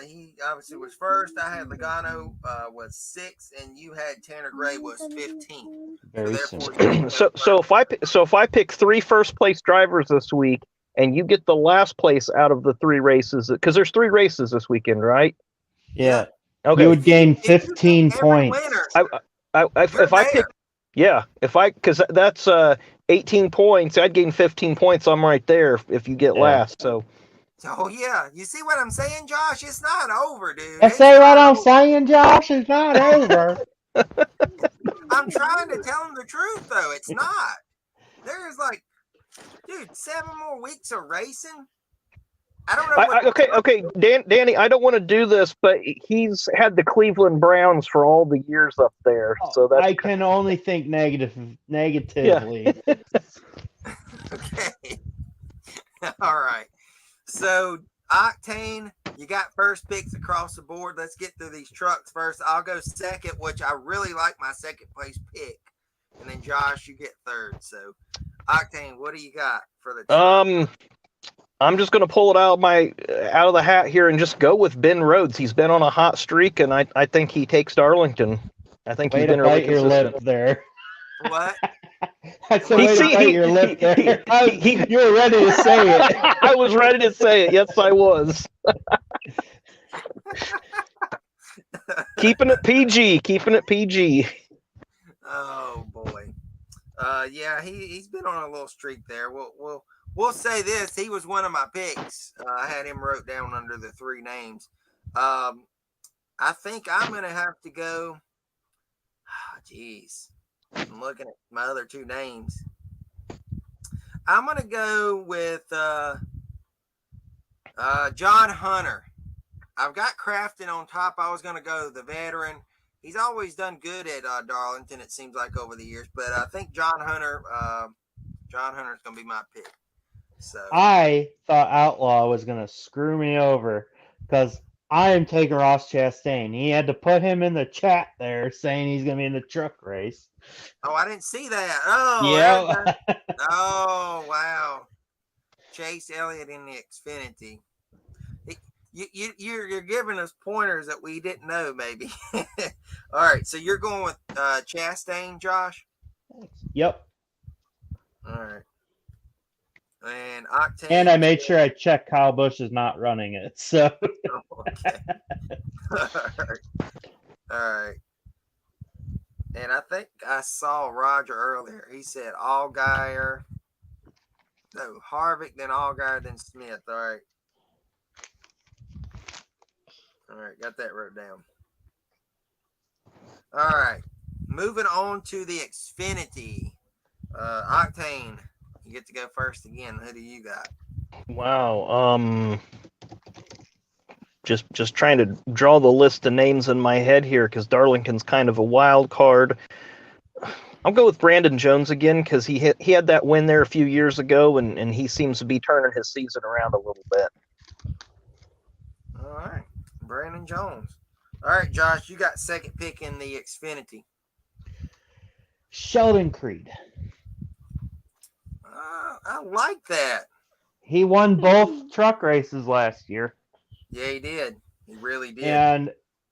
He obviously was first. I had Logano was 6, and you had Tanner Gray was 15. Very So if I pick 3 first place drivers this week, and you get the last place out of the 3 races, because there's 3 races this weekend, right? Yeah. Okay. You would gain 15 points. Because that's 18 points. I'd gain 15 points. I'm right there if you get last. So. Oh yeah, you see what I'm saying, Josh? It's not over, dude. I say what I'm saying, Josh. It's not over. I'm trying to tell him the truth, though. It's not. There's dude, 7 more weeks of racing. I don't know. Okay, Danny. I don't want to do this, but he's had the Cleveland Browns for all the years up there, so that I can only think negatively. Yeah. Okay. All right. So, Octane, you got first picks across the board. Let's get through these trucks first. I'll go second, which I really like my second place pick. And then, Josh, you get third. So, Octane, what do you got for the truck? I'm just going to pull it out of the hat here and just go with Ben Rhodes. He's been on a hot streak, and I think he takes Darlington. I think he's been really consistent. Your lip there. What? I said, way to bite your lip there. You were ready to say it. I was ready to say it. Yes, I was. Keeping it PG. Oh boy. Yeah, he's been on a little streak there. We'll say this. He was one of my picks. I had him wrote down under the 3 names. I think I'm gonna have to go. Jeez. I'm looking at my other 2 names. I'm going to go with John Hunter. I've got Crafton on top. I was going to go the veteran. He's always done good at Darlington, it seems like, over the years. But I think John Hunter's going to be my pick. So I thought Outlaw was going to screw me over because I am taking Ross Chastain. He had to put him in the chat there saying he's going to be in the truck race. Oh, I didn't see that. Oh, yeah. Oh, wow. Chase Elliott in the Xfinity. You're giving us pointers that we didn't know, maybe. All right, so you're going with Chastain, Josh? Yep. All right. And Octane. And I made sure I checked Kyle Busch is not running it. So. Oh, okay. All right. And I think I saw Roger earlier. He said Allgaier. So Harvick, then Allgaier, then Smith. All right. All right, got that wrote down. All right. Moving on to the Xfinity. Octane, you get to go first again. Who do you got? Wow. Just trying to draw the list of names in my head here because Darlington's kind of a wild card. I'll go with Brandon Jones again because he had that win there a few years ago, and he seems to be turning his season around a little bit. All right, Brandon Jones. All right, Josh, you got second pick in the Xfinity. Sheldon Creed. I like that. He won both truck races last year. Yeah, he did. He really did.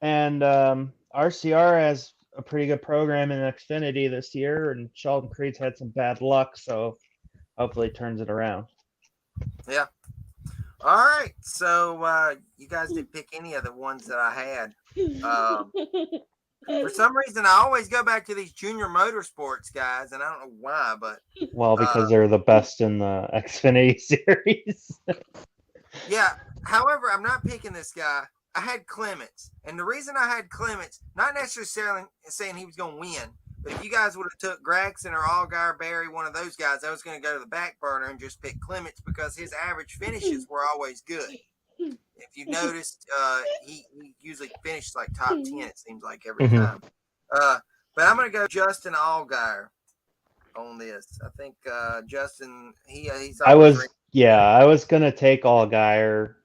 And RCR has a pretty good program in Xfinity this year, and Sheldon Creed's had some bad luck, so hopefully it turns it around. Yeah. All right. So you guys didn't pick any of the ones that I had. For some reason, I always go back to these junior motorsports guys, and I don't know why, but Well, because they're the best in the Xfinity series. yeah. However, I'm not picking this guy. I had Clements, and the reason I had Clements, not necessarily saying he was going to win, but if you guys would have took Gregson or Allgaier, Barry, one of those guys, I was going to go to the back burner and just pick Clements because his average finishes were always good. If you noticed, he usually finished like top 10, it seems like, every time. But I'm going to go Justin Allgaier on this. I think Justin, he's I was going to take Allgaier,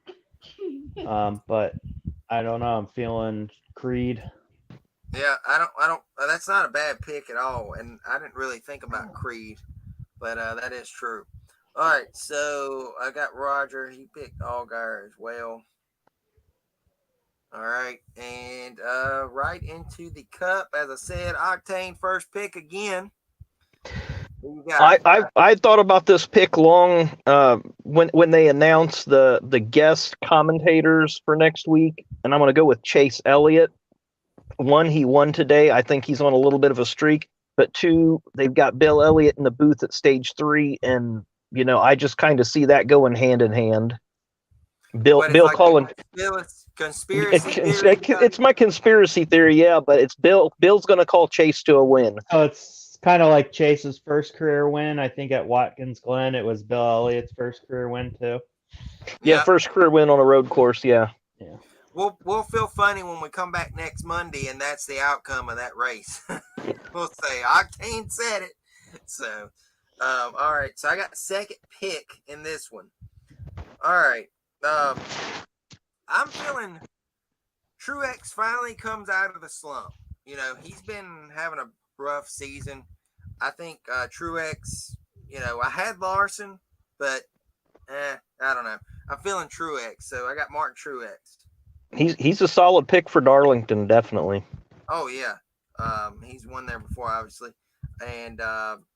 but I don't know. I'm feeling Creed. Yeah, I don't. That's not a bad pick at all, and I didn't really think about Creed, but that is true. All right, so I got Roger. He picked Allgaier as well. All right, and right into the Cup, as I said, Octane first pick again. I thought about this pick long when they announced the guest commentators for next week, and I'm going to go with Chase Elliott. One, he won today. I think he's on a little bit of a streak. But two, they've got Bill Elliott in the booth at stage 3, and I just kind of see that going hand in hand. Bill like calling conspiracy theory. It's my conspiracy theory, yeah, but it's Bill's going to call Chase to a win. Oh, it's kind of like Chase's first career win. I think at Watkins Glen, it was Bill Elliott's first career win too. Yeah, first career win on a road course. Yeah. We'll feel funny when we come back next Monday, and that's the outcome of that race. We'll say Octane said it. So, all right. So I got second pick in this one. All right. I'm feeling Truex finally comes out of the slump. He's been having a rough season. I think Truex. I had Larson, but I don't know. I'm feeling Truex, so I got Martin Truex. He's a solid pick for Darlington, definitely. Oh yeah, he's won there before, obviously, and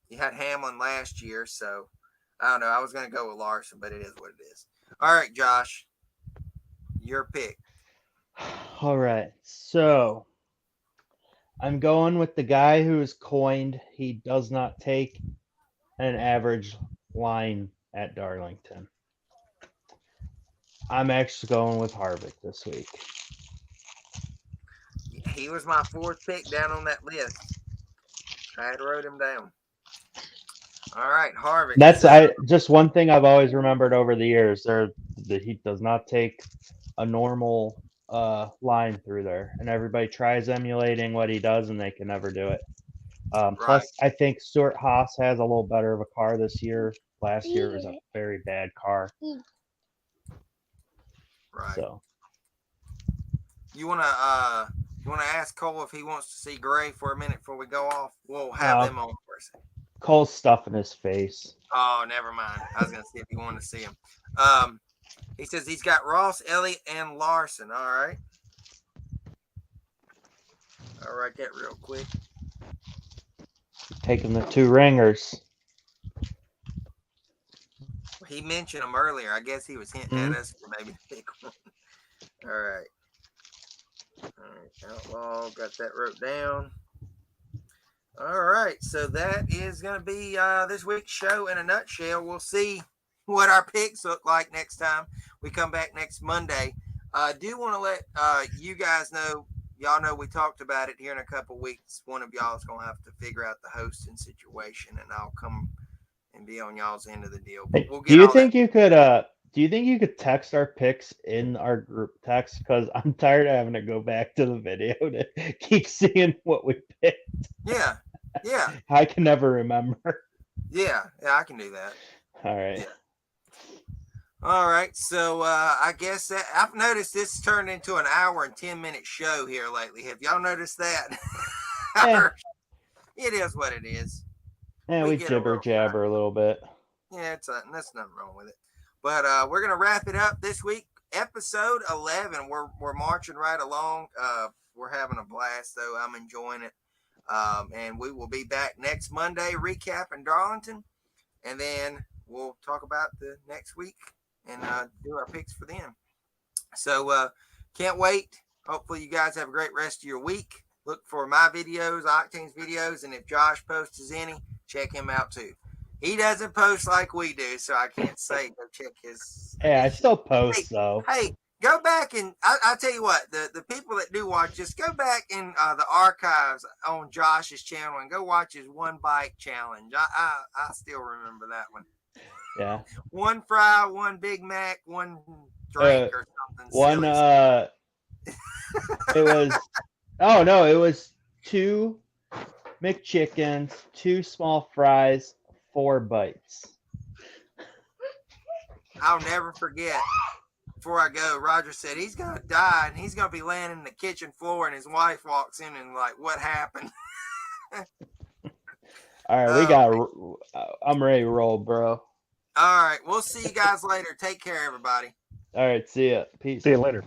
you had Hamlin last year, so I don't know. I was gonna go with Larson, but it is what it is. All right, Josh, your pick. All right, so I'm going with the guy who is coined. He does not take an average line at Darlington. I'm actually going with Harvick this week. He was my fourth pick down on that list. I had wrote him down. All right, Harvick. That's just one thing I've always remembered over the years. That he does not take a normal line through there, and everybody tries emulating what he does, and they can never do it. Plus, I think Stuart Haas has a little better of a car this year. Last year was a very bad car. Right. So, you wanna ask Cole if he wants to see Gray for a minute before we go off? We'll have them on for a second. Cole's stuffing his face. Oh, never mind. I was gonna see if he wanted to see him. He says he's got Ross, Elliott, and Larson. All right. I'll write that real quick. Taking the 2 ringers. He mentioned them earlier. I guess he was hinting at us for maybe to pick one. All right. Outlaw, got that wrote down. All right. So that is going to be this week's show in a nutshell. We'll see what our picks look like next time we come back next Monday. I do want to let you guys know. Y'all know we talked about it here in a couple weeks. One of y'all is going to have to figure out the hosting situation, and I'll come and be on y'all's end of the deal. But we'll get Do you all think that. you could do you think you could text our picks in our group text? Because I'm tired of having to go back to the video to keep seeing what we picked. Yeah. Yeah. I can never remember. Yeah. Yeah. I can do that. All right. Yeah. All right. So I guess that I've noticed this turned into an hour and 10-minute show here lately. Have y'all noticed that? Yeah. It is what it is. Yeah, we get a jibber little jabber a little bit. Yeah, that's nothing wrong with it. But we're gonna wrap it up this week. Episode 11. We're marching right along. We're having a blast though. I'm enjoying it. And we will be back next Monday recapping Darlington, and then we'll talk about the next week and do our picks for them. So can't wait. Hopefully you guys have a great rest of your week. Look for my videos, Octane's videos, and if Josh posts any, check him out too. He doesn't post like we do, so I can't say go check his. Yeah, I still post though. Hey, go back and I'll tell you what, the people that do watch this, go back in the archives on Josh's channel and go watch his one bite challenge. I still remember that one. Yeah. One fry, one Big Mac, one drink or something. One silly. it was oh no, it was 2 McChickens, 2 small fries, 4 bites. I'll never forget. Before I go, Roger said he's gonna die and he's gonna be laying in the kitchen floor, and his wife walks in and like, what happened? All right, I'm ready to roll, bro. All right, we'll see you guys later. Take care, everybody. All right, see ya. Peace. See you later.